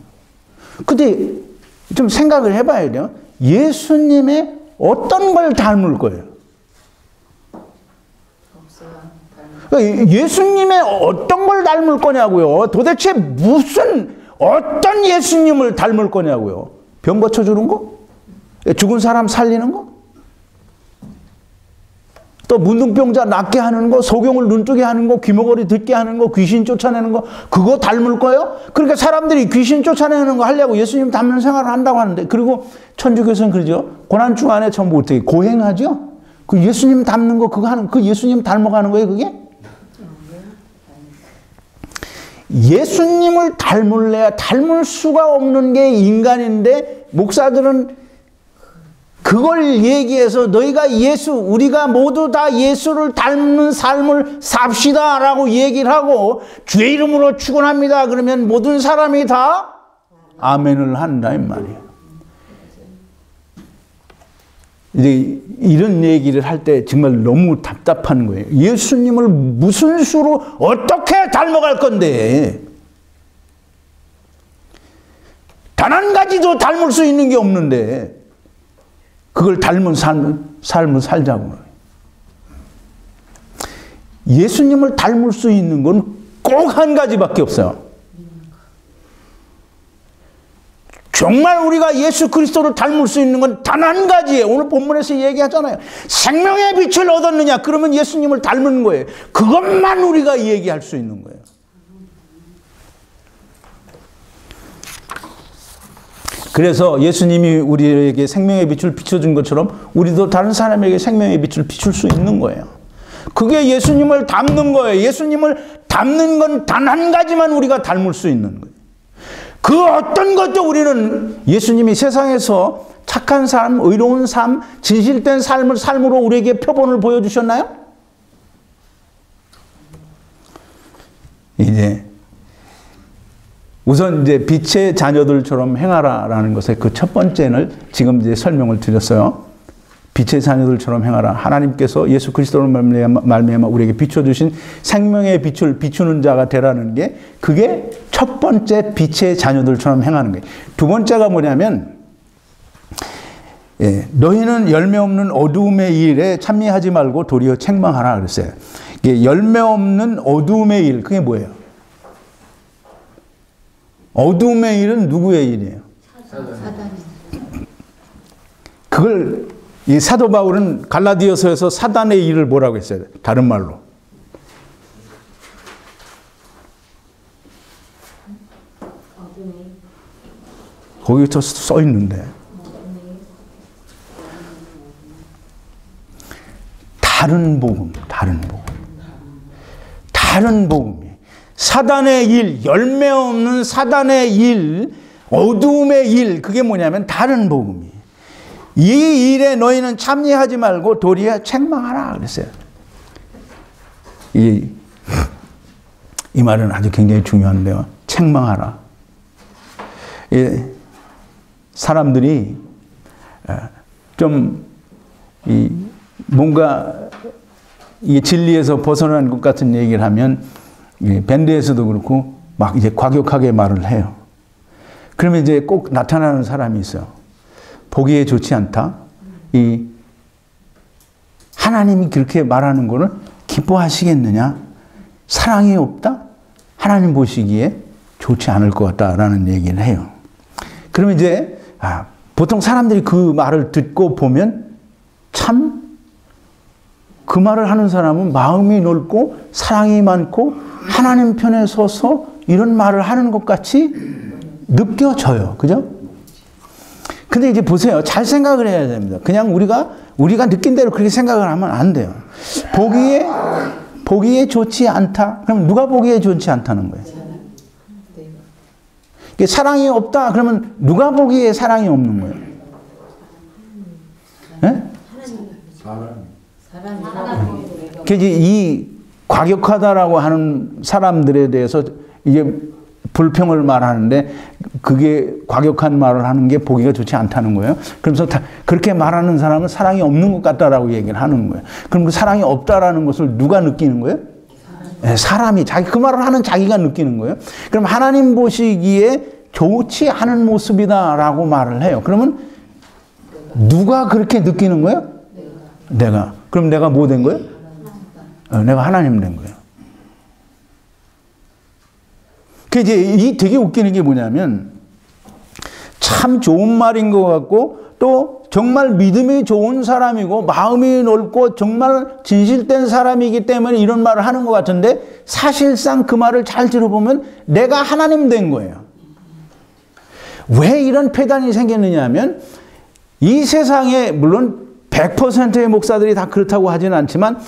Speaker 1: 근데 좀 생각을 해봐야 돼요. 예수님의 어떤 걸 닮을 거예요? 그러니까 예수님의 어떤 걸 닮을 거냐고요. 도대체 어떤 예수님을 닮을 거냐고요. 병 고쳐주는 거? 죽은 사람 살리는 거? 또 문둥병자 낫게 하는 거, 소경을 눈뜨게 하는 거, 귀머거리 듣게 하는 거, 귀신 쫓아내는 거, 그거 닮을 거예요? 그러니까 사람들이 귀신 쫓아내는 거 하려고 예수님 닮는 생활을 한다고 하는데, 그리고 천주교에서는 그러죠. 고난주간에 전부 어떻게 고행하죠? 그 예수님 닮는 거 그거 하는, 그 예수님 닮아가는 거예요, 그게? 예수님을 닮을래야 닮을 수가 없는 게 인간인데, 목사들은 그걸 얘기해서 너희가 우리가 모두 다 예수를 닮는 삶을 삽시다 라고 얘기를 하고, 주의 이름으로 축원합니다 그러면 모든 사람이 다 아멘을 한다 이 말이에요. 이제 이런 얘기를 할 때 정말 너무 답답한 거예요. 예수님을 무슨 수로 어떻게 닮아갈 건데, 단 한 가지도 닮을 수 있는 게 없는데 그걸 닮은 삶을 살자고. 예수님을 닮을 수 있는 건 꼭 한 가지밖에 없어요. 정말 우리가 예수 그리스도를 닮을 수 있는 건 단 한 가지예요. 오늘 본문에서 얘기하잖아요. 생명의 빛을 얻었느냐? 그러면 예수님을 닮은 거예요. 그것만 우리가 얘기할 수 있는 거예요. 그래서 예수님이 우리에게 생명의 빛을 비춰준 것처럼 우리도 다른 사람에게 생명의 빛을 비출 수 있는 거예요. 그게 예수님을 닮는 거예요. 예수님을 닮는 건 단 한 가지만 우리가 닮을 수 있는 거예요. 그 어떤 것도 우리는 예수님이 세상에서 착한 삶, 의로운 삶, 진실된 삶으로 우리에게 표본을 보여주셨나요? 우선 이제 빛의 자녀들처럼 행하라라는 것의 그 첫 번째는 지금 이제 설명을 드렸어요. 빛의 자녀들처럼 행하라. 하나님께서 예수 그리스도로 말미암아 우리에게 비춰주신 생명의 빛을 비추는 자가 되라는 게, 그게 첫 번째 빛의 자녀들처럼 행하는 거예요. 두 번째가 뭐냐면, 너희는 열매 없는 어두움의 일에 참여하지 말고 도리어 책망하라 그랬어요. 열매 없는 어두움의 일, 그게 뭐예요? 어두움의 일은 누구의 일이에요? 사단. 그걸 이 사도 바울은 갈라디아서에서 사단의 일을 뭐라고 했어요? 다른 말로. 거기서 써 있는데. 다른 복음. 다른 복음이. 사단의 일, 열매 없는 사단의 일, 어두움의 일, 그게 뭐냐면 다른 복음이. 이 일에 너희는 참여하지 말고 도리어 책망하라 그랬어요. 이 말은 아주 굉장히 중요한데요. 책망하라. 사람들이 좀 뭔가 이 진리에서 벗어난 것 같은 얘기를 하면, 밴드에서도 그렇고 막 이제 과격하게 말을 해요. 그러면 이제 꼭 나타나는 사람이 있어요. 보기에 좋지 않다. 하나님이 그렇게 말하는 거를 기뻐하시겠느냐? 사랑이 없다? 하나님 보시기에 좋지 않을 것 같다라는 얘기를 해요. 그러면 이제 보통 사람들이 그 말을 듣고 보면 참 그 말을 하는 사람은 마음이 넓고 사랑이 많고 하나님 편에 서서 이런 말을 하는 것 같이 느껴져요. 그죠? 근데 이제 보세요. 잘 생각을 해야 됩니다. 그냥 우리가 느낀 대로 그렇게 생각을 하면 안 돼요. 보기에 좋지 않다. 그럼 누가 보기에 좋지 않다는 거예요? 사랑이 없다. 그러면 누가 보기에 사랑이 없는 거예요? 네? 그래서 이 과격하다라고 하는 사람들에 대해서 이게 불평을 말하는데, 그게 과격한 말을 하는 게 보기가 좋지 않다는 거예요. 그러면서 그렇게 말하는 사람은 사랑이 없는 것 같다라고 얘기를 하는 거예요. 그럼 그 사랑이 없다라는 것을 누가 느끼는 거예요? 사람이 그 말을 하는 자기가 느끼는 거예요. 그럼 하나님 보시기에 좋지 않은 모습이다라고 말을 해요. 그러면 누가 그렇게 느끼는 거예요? 내가. 그럼 내가 뭐 된 거예요? 내가 하나님 된 거예요. 그 이제 되게 웃기는 게 뭐냐면, 참 좋은 말인 것 같고 또 또 정말 믿음이 좋은 사람이고 마음이 넓고 정말 진실된 사람이기 때문에 이런 말을 하는 것 같은데 사실상 그 말을 잘 들어보면 내가 하나님 된 거예요. 왜 이런 폐단이 생겼느냐 하면 이 세상에 물론 100%의 목사들이 다 그렇다고 하지는 않지만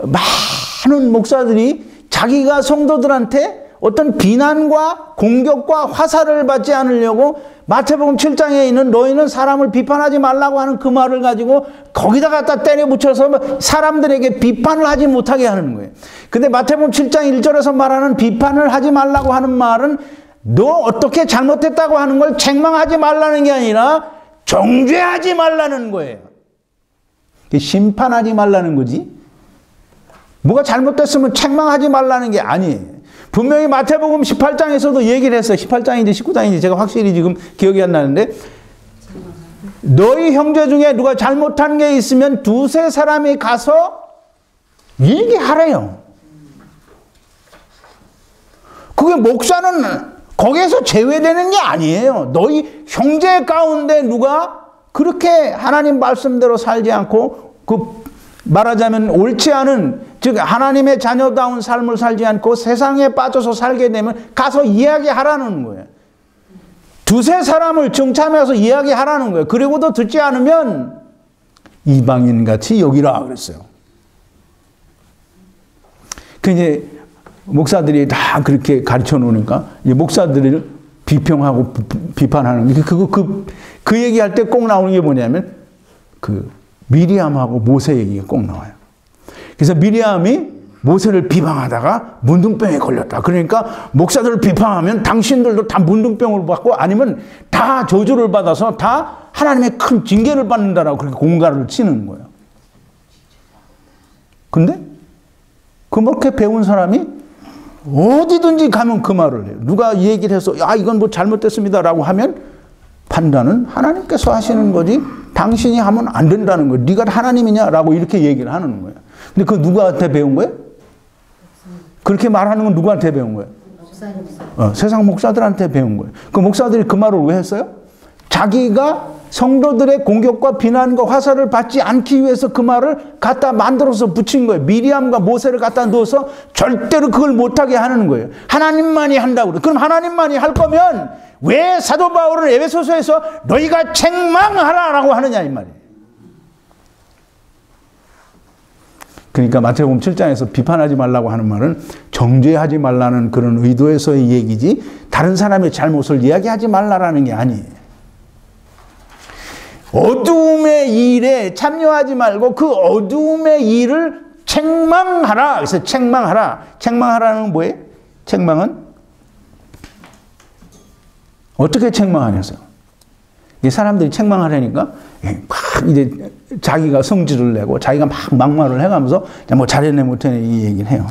Speaker 1: 많은 목사들이 자기가 성도들한테 어떤 비난과 공격과 화살을 받지 않으려고 마태복음 7장에 있는 너희는 사람을 비판하지 말라고 하는 그 말을 가지고 거기다 갖다 때려 붙여서 사람들에게 비판을 하지 못하게 하는 거예요. 근데 마태복음 7장 1절에서 말하는 비판을 하지 말라고 하는 말은 너 어떻게 잘못했다고 하는 걸 책망하지 말라는 게 아니라 정죄하지 말라는 거예요. 심판하지 말라는 거지. 뭐가 잘못됐으면 책망하지 말라는 게 아니에요. 분명히 마태복음 18장에서도 얘기를 했어요. 18장인지 19장인지 제가 확실히 지금 기억이 안 나는데 너희 형제 중에 누가 잘못한 게 있으면 두세 사람이 가서 얘기하래요. 그게 목사는 거기에서 제외되는 게 아니에요. 너희 형제 가운데 누가 그렇게 하나님 말씀대로 살지 않고 그 말하자면 옳지 않은 즉 하나님의 자녀다운 삶을 살지 않고 세상에 빠져서 살게 되면 가서 이야기하라는 거예요. 두세 사람을 정참해서 이야기하라는 거예요. 그리고도 듣지 않으면 이방인같이 여기라 그랬어요. 그 이제 목사들이 다 그렇게 가르쳐 놓으니까 이제 목사들을 비평하고 비판하는 그 얘기할 때 꼭 나오는 게 뭐냐면 그 미리암하고 모세 얘기가 꼭 나와요. 그래서 미리암이 모세를 비방하다가 문둥병에 걸렸다. 그러니까 목사들을 비방하면 당신들도 다 문둥병을 받고 아니면 다 저주를 받아서 다 하나님의 큰 징계를 받는다라고 그렇게 공갈을 치는 거예요. 근데 그렇게 배운 사람이 어디든지 가면 그 말을 해요. 누가 얘기를 해서 이건 뭐 잘못됐습니다라고 하면 판단은 하나님께서 하시는 거지 당신이 하면 안 된다는 거예요. 네가 하나님이냐라고 이렇게 얘기를 하는 거예요. 근데 그 누구한테 배운 거예요? 그렇게 말하는 건 누구한테 배운 거예요? 세상 목사들한테 배운 거예요. 그 목사들이 그 말을 왜 했어요? 자기가 성도들의 공격과 비난과 화살을 받지 않기 위해서 그 말을 갖다 만들어서 붙인 거예요. 미리암과 모세를 갖다 넣어서 절대로 그걸 못하게 하는 거예요. 하나님만이 한다고 그래요. 그럼 하나님만이 할 거면 왜 사도 바울은 에베소서에서 너희가 책망하라라고 하느냐 이 말이에요. 그러니까 마태복음 7장에서 비판하지 말라고 하는 말은 정죄하지 말라는 그런 의도에서의 얘기지 다른 사람의 잘못을 이야기하지 말라라는 게 아니에요. 어두움의 일에 참여하지 말고 그 어두움의 일을 책망하라. 그래서 책망하라. 책망하라는 뭐예요? 책망은 어떻게 책망하냐서요. 사람들이 책망하려니까 막 이제 자기가 성질을 내고 자기가 막 막말을 해가면서 뭐 잘했네 못했네 이 얘기를 해요.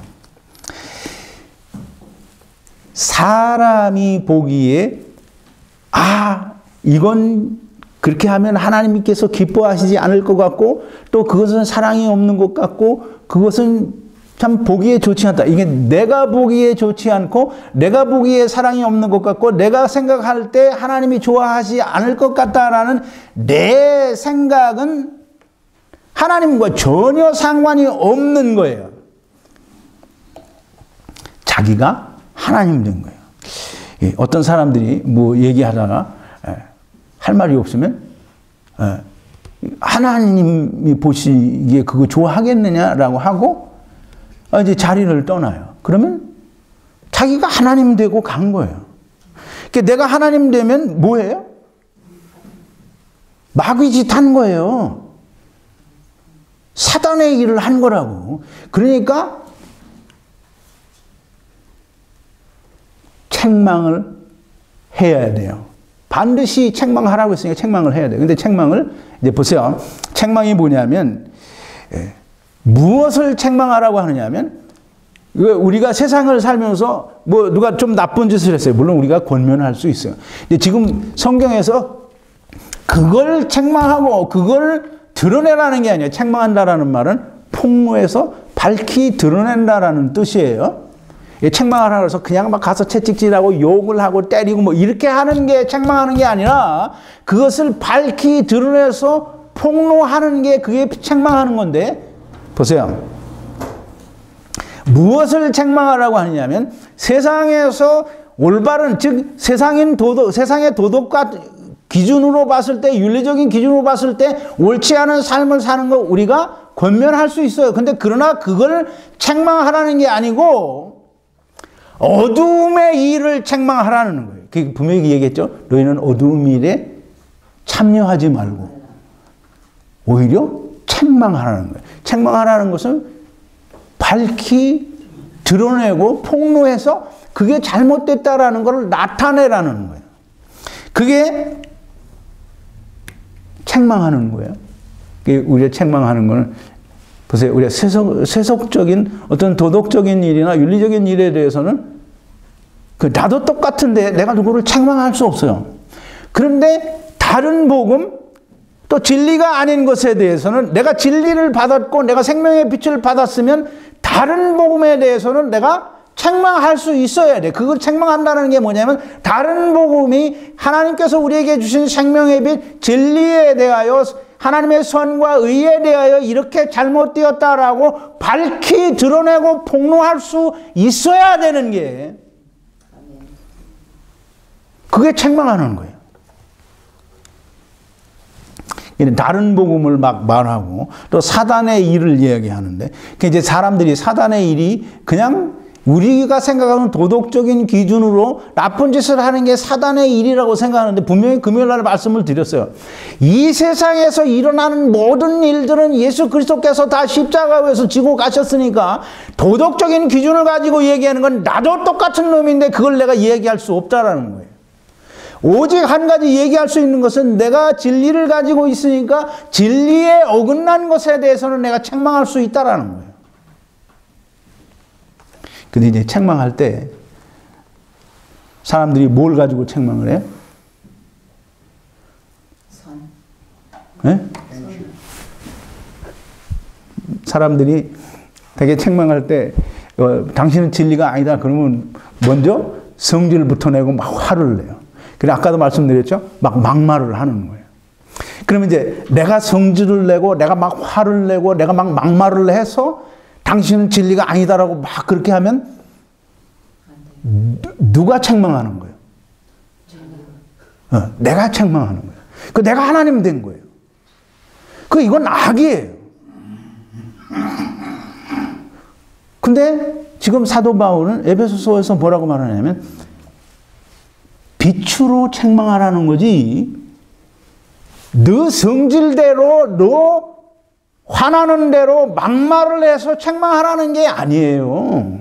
Speaker 1: 사람이 보기에 이건 그렇게 하면 하나님께서 기뻐하시지 않을 것 같고 또 그것은 사랑이 없는 것 같고 그것은 참 보기에 좋지 않다. 이게 내가 보기에 좋지 않고 내가 보기에 사랑이 없는 것 같고 내가 생각할 때 하나님이 좋아하지 않을 것 같다라는 내 생각은 하나님과 전혀 상관이 없는 거예요. 자기가 하나님 된 거예요. 어떤 사람들이 뭐 얘기하다가 할 말이 없으면 하나님이 보시기에 그거 좋아하겠느냐라고 하고 이제 자리를 떠나요. 그러면 자기가 하나님 되고 간 거예요. 그러니까 내가 하나님 되면 뭐예요? 마귀짓 한 거예요. 사단의 일을 한 거라고. 그러니까 책망을 해야 돼요. 반드시 책망하라고 했으니까 책망을 해야 돼요. 근데 책망을 이제 보세요. 책망이 뭐냐면 무엇을 책망하라고 하느냐면 우리가 세상을 살면서 뭐 누가 좀 나쁜 짓을 했어요. 물론 우리가 권면할 수 있어요. 근데 지금 성경에서 그걸 책망하고 그걸 드러내라는 게 아니에요. 책망한다라는 말은 폭로해서 밝히 드러낸다라는 뜻이에요. 책망하라 그래서 그냥 막 가서 채찍질하고 욕을 하고 때리고 뭐 이렇게 하는 게 책망하는 게 아니라 그것을 밝히 드러내서 폭로하는 게 그게 책망하는 건데, 보세요. 무엇을 책망하라고 하느냐면 세상에서 올바른, 즉 세상의 도덕과 기준으로 봤을 때, 윤리적인 기준으로 봤을 때 옳지 않은 삶을 사는 거 우리가 권면할 수 있어요. 근데 그러나 그걸 책망하라는 게 아니고 어두움의 일을 책망하라는 거예요. 그 분명히 얘기했죠. 너희는 어두움 일에 참여하지 말고 오히려 책망하라는 거예요. 책망하라는 것은 밝히 드러내고 폭로해서 그게 잘못됐다라는 것을 나타내라는 거예요. 그게 책망하는 거예요. 우리가 책망하는 거는, 보세요. 우리가 세속적인 어떤 도덕적인 일이나 윤리적인 일에 대해서는 나도 똑같은데 내가 누구를 책망할 수 없어요. 그런데 다른 복음, 또 진리가 아닌 것에 대해서는 내가 진리를 받았고 내가 생명의 빛을 받았으면 다른 복음에 대해서는 내가 책망할 수 있어야 돼. 그걸 책망한다는 게 뭐냐면 다른 복음이 하나님께서 우리에게 주신 생명의 빛, 진리에 대하여 하나님의 선과 의에 대하여 이렇게 잘못되었다라고 밝히 드러내고 폭로할 수 있어야 되는 게, 그게 책망하는 거예요. 다른 복음을 막 말하고 또 사단의 일을 이야기하는데, 이제 사람들이 사단의 일이 그냥 우리가 생각하는 도덕적인 기준으로 나쁜 짓을 하는 게 사단의 일이라고 생각하는데, 분명히 금요일날 말씀을 드렸어요. 이 세상에서 일어나는 모든 일들은 예수 그리스도께서 다 십자가에서 지고 가셨으니까 도덕적인 기준을 가지고 얘기하는 건 나도 똑같은 놈인데 그걸 내가 얘기할 수 없다라는 거예요. 오직 한 가지 얘기할 수 있는 것은 내가 진리를 가지고 있으니까 진리에 어긋난 것에 대해서는 내가 책망할 수 있다라는 거예요. 근데 이제 책망할 때 사람들이 뭘 가지고 책망을 해요?
Speaker 3: 선.
Speaker 1: 네? 사람들이 되게 책망할 때 당신은 진리가 아니다 그러면 먼저 성질부터 내고 막 화를 내요. 그래 아까도 말씀드렸죠? 막 막말을 하는 거예요. 그러면 이제 내가 성질을 내고 내가 막 화를 내고 내가 막 막말을 해서 당신은 진리가 아니다라고 막 그렇게 하면 누가 책망하는 거예요? 내가 책망하는 거예요. 그 내가 하나님 된 거예요. 이건 악이에요. 근데 지금 사도 바울은 에베소서에서 뭐라고 말하냐면 빛으로 책망하라는 거지, 너 성질대로 너 화나는 대로 막말을 해서 책망하라는 게 아니에요.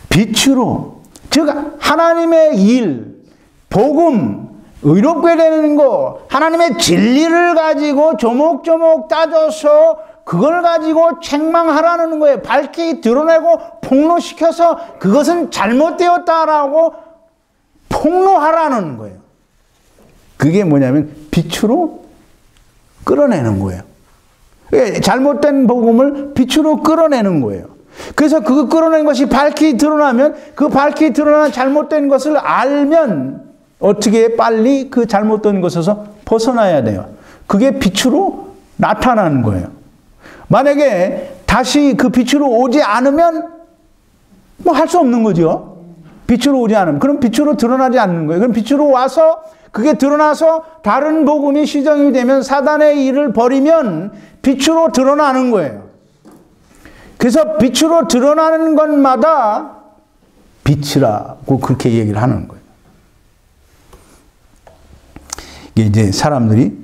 Speaker 1: 빛으로, 즉 하나님의 일, 복음, 의롭게 되는 거, 하나님의 진리를 가지고 조목조목 따져서 그걸 가지고 책망하라는 거예요. 밝히 드러내고 폭로시켜서 그것은 잘못되었다라고 폭로하라는 거예요. 그게 뭐냐면 빛으로 끌어내는 거예요. 잘못된 복음을 빛으로 끌어내는 거예요. 그래서 그거 끌어낸 것이 밝히 드러나면 그 밝히 드러난 잘못된 것을 알면 어떻게 빨리 그 잘못된 것에서 벗어나야 돼요. 그게 빛으로 나타나는 거예요. 만약에 다시 그 빛으로 오지 않으면 뭐 할 수 없는 거죠. 빛으로 오지 않으면. 그럼 빛으로 드러나지 않는 거예요. 그럼 빛으로 와서 그게 드러나서 다른 복음이 시정이 되면 사단의 일을 버리면 빛으로 드러나는 거예요. 그래서 빛으로 드러나는 것마다 빛이라고 그렇게 얘기를 하는 거예요. 이게 이제 사람들이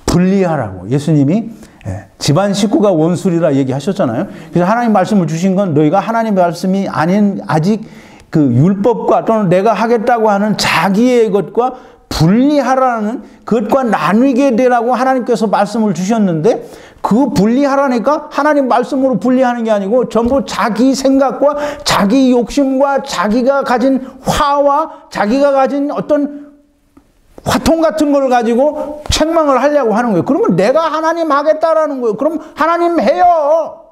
Speaker 1: 분리하라고 예수님이 집안 식구가 원수리라 얘기하셨잖아요. 그래서 하나님 말씀을 주신 건 너희가 하나님 말씀이 아닌 아직 그 율법과 또는 내가 하겠다고 하는 자기의 것과 분리하라는 그것과 나누게 되라고 하나님께서 말씀을 주셨는데, 그 분리하라니까 하나님 말씀으로 분리하는 게 아니고 전부 자기 생각과 자기 욕심과 자기가 가진 화와 자기가 가진 어떤 화통 같은 걸 가지고 책망을 하려고 하는 거예요. 그러면 내가 하나님 하겠다라는 거예요. 그럼 하나님 해요.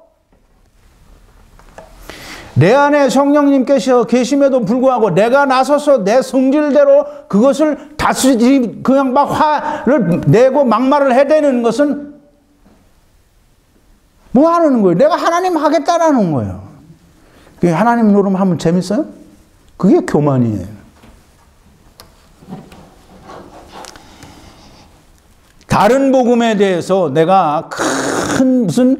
Speaker 1: 내 안에 성령님께서 계심에도 불구하고 내가 나서서 내 성질대로 그것을 다스리지 그냥 막 화를 내고 막말을 해대는 것은 뭐 하는 거예요? 내가 하나님 하겠다라는 거예요. 하나님 노름하면 재밌어요? 그게 교만이에요. 다른 복음에 대해서 내가 큰 무슨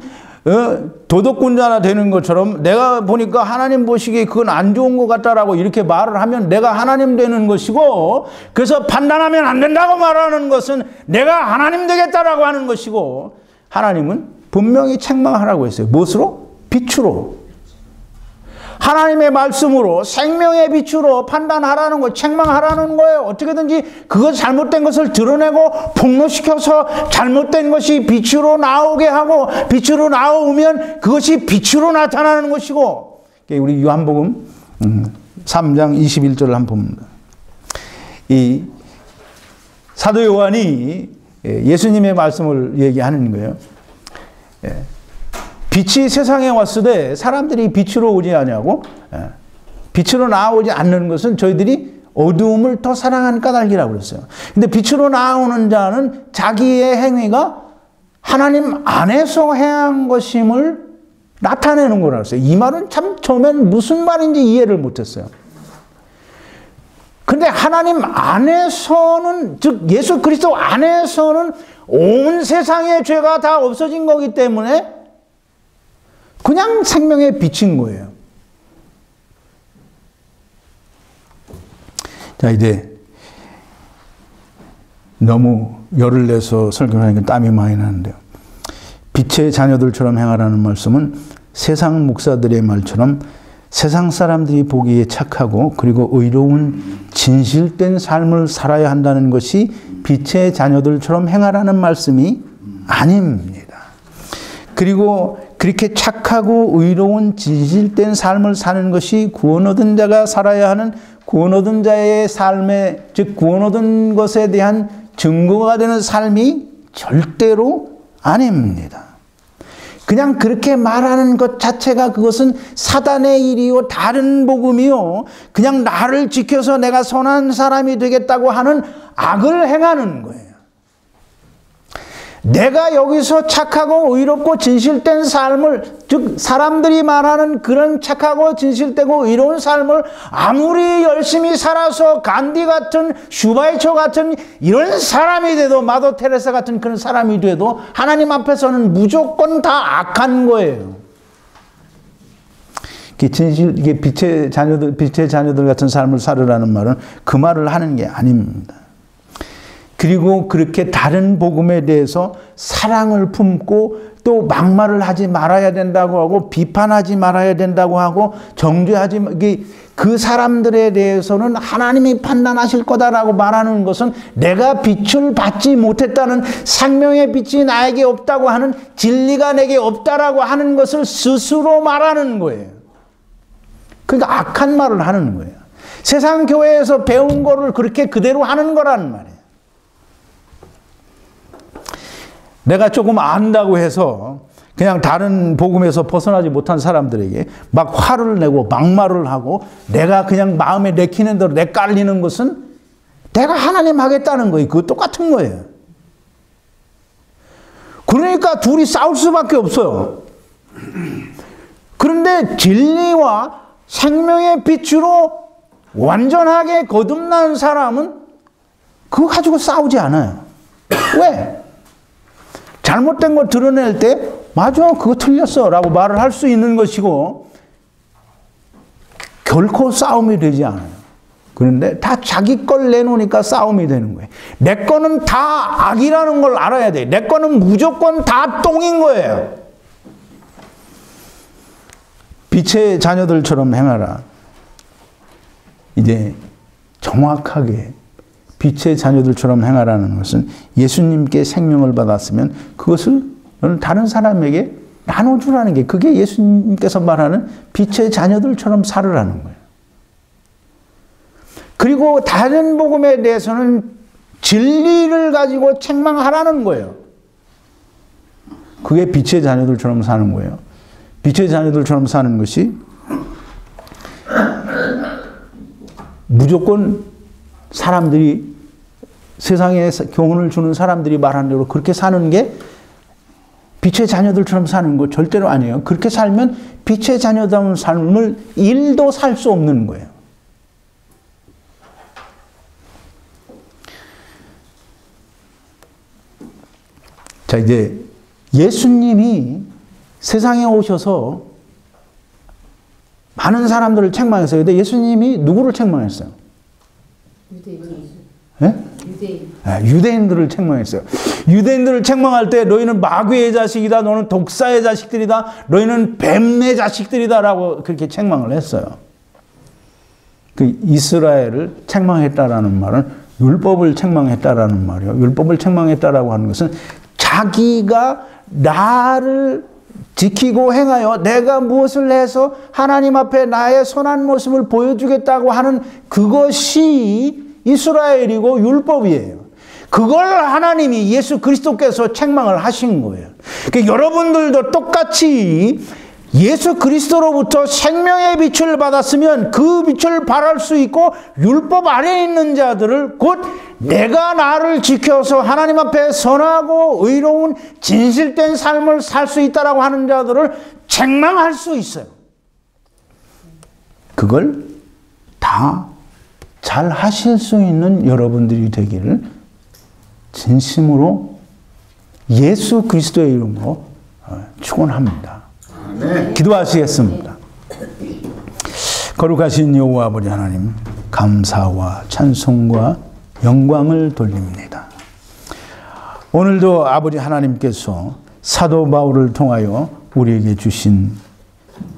Speaker 1: 도덕군자나 되는 것처럼 내가 보니까 하나님 보시기에 그건 안 좋은 것 같다라고 이렇게 말을 하면 내가 하나님 되는 것이고, 그래서 판단하면 안 된다고 말하는 것은 내가 하나님 되겠다라고 하는 것이고, 하나님은 분명히 책망하라고 했어요. 무엇으로? 빛으로. 하나님의 말씀으로 생명의 빛으로 판단하라는 거예요. 책망하라는 거예요. 어떻게든지 그것 잘못된 것을 드러내고 폭로시켜서 잘못된 것이 빛으로 나오게 하고, 빛으로 나오면 그것이 빛으로 나타나는 것이고, 우리 요한복음 3장 21절을 한번 봅니다. 이 사도 요한이 예수님의 말씀을 얘기하는 거예요. 빛이 세상에 왔을 때 사람들이 빛으로 오지 않냐고, 빛으로 나오지 않는 것은 저희들이 어두움을 더 사랑하는 까닭이라고 그랬어요. 근데 빛으로 나오는 자는 자기의 행위가 하나님 안에서 행한 것임을 나타내는 거라고 했어요. 이 말은 참 처음엔 무슨 말인지 이해를 못했어요. 근데 하나님 안에서는, 즉 예수 그리스도 안에서는 온 세상의 죄가 다 없어진 거기 때문에 그냥 생명의 빛인 거예요. 자, 이제 너무 열을 내서 설교하니까 땀이 많이 나는데요. 빛의 자녀들처럼 행하라는 말씀은 세상 목사들의 말처럼 세상 사람들이 보기에 착하고 그리고 의로운 진실된 삶을 살아야 한다는 것이 빛의 자녀들처럼 행하라는 말씀이 아닙니다. 그리고 그렇게 착하고 의로운 진실된 삶을 사는 것이 구원 얻은 자가 살아야 하는 구원 얻은 자의 삶에, 즉 구원 얻은 것에 대한 증거가 되는 삶이 절대로 아닙니다. 그냥 그렇게 말하는 것 자체가 그것은 사단의 일이요, 다른 복음이요, 그냥 나를 지켜서 내가 선한 사람이 되겠다고 하는 악을 행하는 거예요. 내가 여기서 착하고 의롭고 진실된 삶을, 즉 사람들이 말하는 그런 착하고 진실되고 의로운 삶을 아무리 열심히 살아서 간디 같은, 슈바이처 같은 이런 사람이 돼도, 마더 테레사 같은 그런 사람이 돼도 하나님 앞에서는 무조건 다 악한 거예요. 이게 빛의 자녀들 같은 삶을 살으라는 말은 그 말을 하는 게 아닙니다. 그리고 그렇게 다른 복음에 대해서 사랑을 품고 또 막말을 하지 말아야 된다고 하고 비판하지 말아야 된다고 하고 정죄하지, 그 사람들에 대해서는 하나님이 판단하실 거다라고 말하는 것은 내가 빛을 받지 못했다는, 생명의 빛이 나에게 없다고 하는, 진리가 내게 없다라고 하는 것을 스스로 말하는 거예요. 그러니까 악한 말을 하는 거예요. 세상 교회에서 배운 거를 그렇게 그대로 하는 거라는 말이에요. 내가 조금 안다고 해서 그냥 다른 복음에서 벗어나지 못한 사람들에게 막 화를 내고 막말을 하고 내가 그냥 마음에 내키는 대로 내깔리는 것은 내가 하나님 하겠다는 거예요. 그거 똑같은 거예요. 그러니까 둘이 싸울 수밖에 없어요. 그런데 진리와 생명의 빛으로 완전하게 거듭난 사람은 그거 가지고 싸우지 않아요. 왜? 잘못된 거 드러낼 때 맞아, 그거 틀렸어 라고 말을 할 수 있는 것이고 결코 싸움이 되지 않아요. 그런데 다 자기 걸 내놓으니까 싸움이 되는 거예요. 내 거는 다 악이라는 걸 알아야 돼. 내 거는 무조건 다 똥인 거예요. 빛의 자녀들처럼 행하라. 이제 정확하게 빛의 자녀들처럼 행하라는 것은 예수님께 생명을 받았으면 그것을 다른 사람에게 나눠주라는 게, 그게 예수님께서 말하는 빛의 자녀들처럼 살으라는 거예요. 그리고 다른 복음에 대해서는 진리를 가지고 책망하라는 거예요. 그게 빛의 자녀들처럼 사는 거예요. 빛의 자녀들처럼 사는 것이 무조건 사람들이 세상에 교훈을 주는 사람들이 말하는 대로 그렇게 사는 게 빛의 자녀들처럼 사는 거 절대로 아니에요. 그렇게 살면 빛의 자녀다운 삶을 1도 살 수 없는 거예요. 자, 이제 예수님이 세상에 오셔서 많은 사람들을 책망했어요. 근데 예수님이 누구를 책망했어요?
Speaker 3: 유대인.
Speaker 1: 네?
Speaker 3: 유대인.
Speaker 1: 유대인들을 책망했어요. 유대인들을 책망할 때 너희는 마귀의 자식이다. 너는 독사의 자식들이다. 너희는 뱀의 자식들이다. 라고 그렇게 책망을 했어요. 그 이스라엘을 책망했다라는 말은 율법을 책망했다라는 말이에요. 율법을 책망했다라고 하는 것은 자기가 나를 지키고 행하여 내가 무엇을 해서 하나님 앞에 나의 선한 모습을 보여주겠다고 하는 그것이 이스라엘이고 율법이에요. 그걸 하나님이 예수 그리스도께서 책망을 하신 거예요. 그러니까 여러분들도 똑같이 예수 그리스도로부터 생명의 빛을 받았으면 그 빛을 발할 수 있고 율법 아래에 있는 자들을 곧 내가 나를 지켜서 하나님 앞에 선하고 의로운 진실된 삶을 살 수 있다라고 하는 자들을 책망할 수 있어요. 그걸 다 잘 하실 수 있는 여러분들이 되기를 진심으로 예수 그리스도의 이름으로 축원합니다. 기도하시겠습니다. 거룩하신 여호와 아버지 하나님, 감사와 찬송과 영광을 돌립니다. 오늘도 아버지 하나님께서 사도 바울을 통하여 우리에게 주신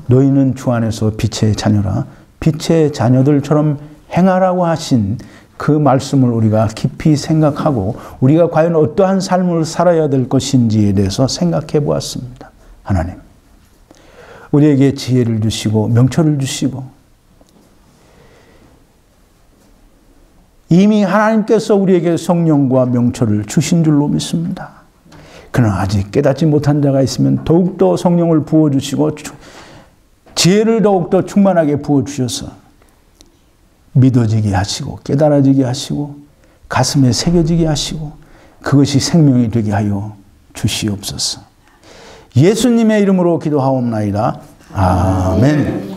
Speaker 1: 너희는 주 안에서 빛의 자녀라, 빛의 자녀들처럼 행하라고 하신 그 말씀을 우리가 깊이 생각하고 우리가 과연 어떠한 삶을 살아야 될 것인지에 대해서 생각해 보았습니다. 하나님, 우리에게 지혜를 주시고 명철을 주시고 이미 하나님께서 우리에게 성령과 명철을 주신 줄로 믿습니다. 그러나 아직 깨닫지 못한 자가 있으면 더욱더 성령을 부어주시고 지혜를 더욱더 충만하게 부어주셔서 믿어지게 하시고 깨달아지게 하시고 가슴에 새겨지게 하시고 그것이 생명이 되게 하여 주시옵소서. 예수님의 이름으로 기도하옵나이다. 아멘.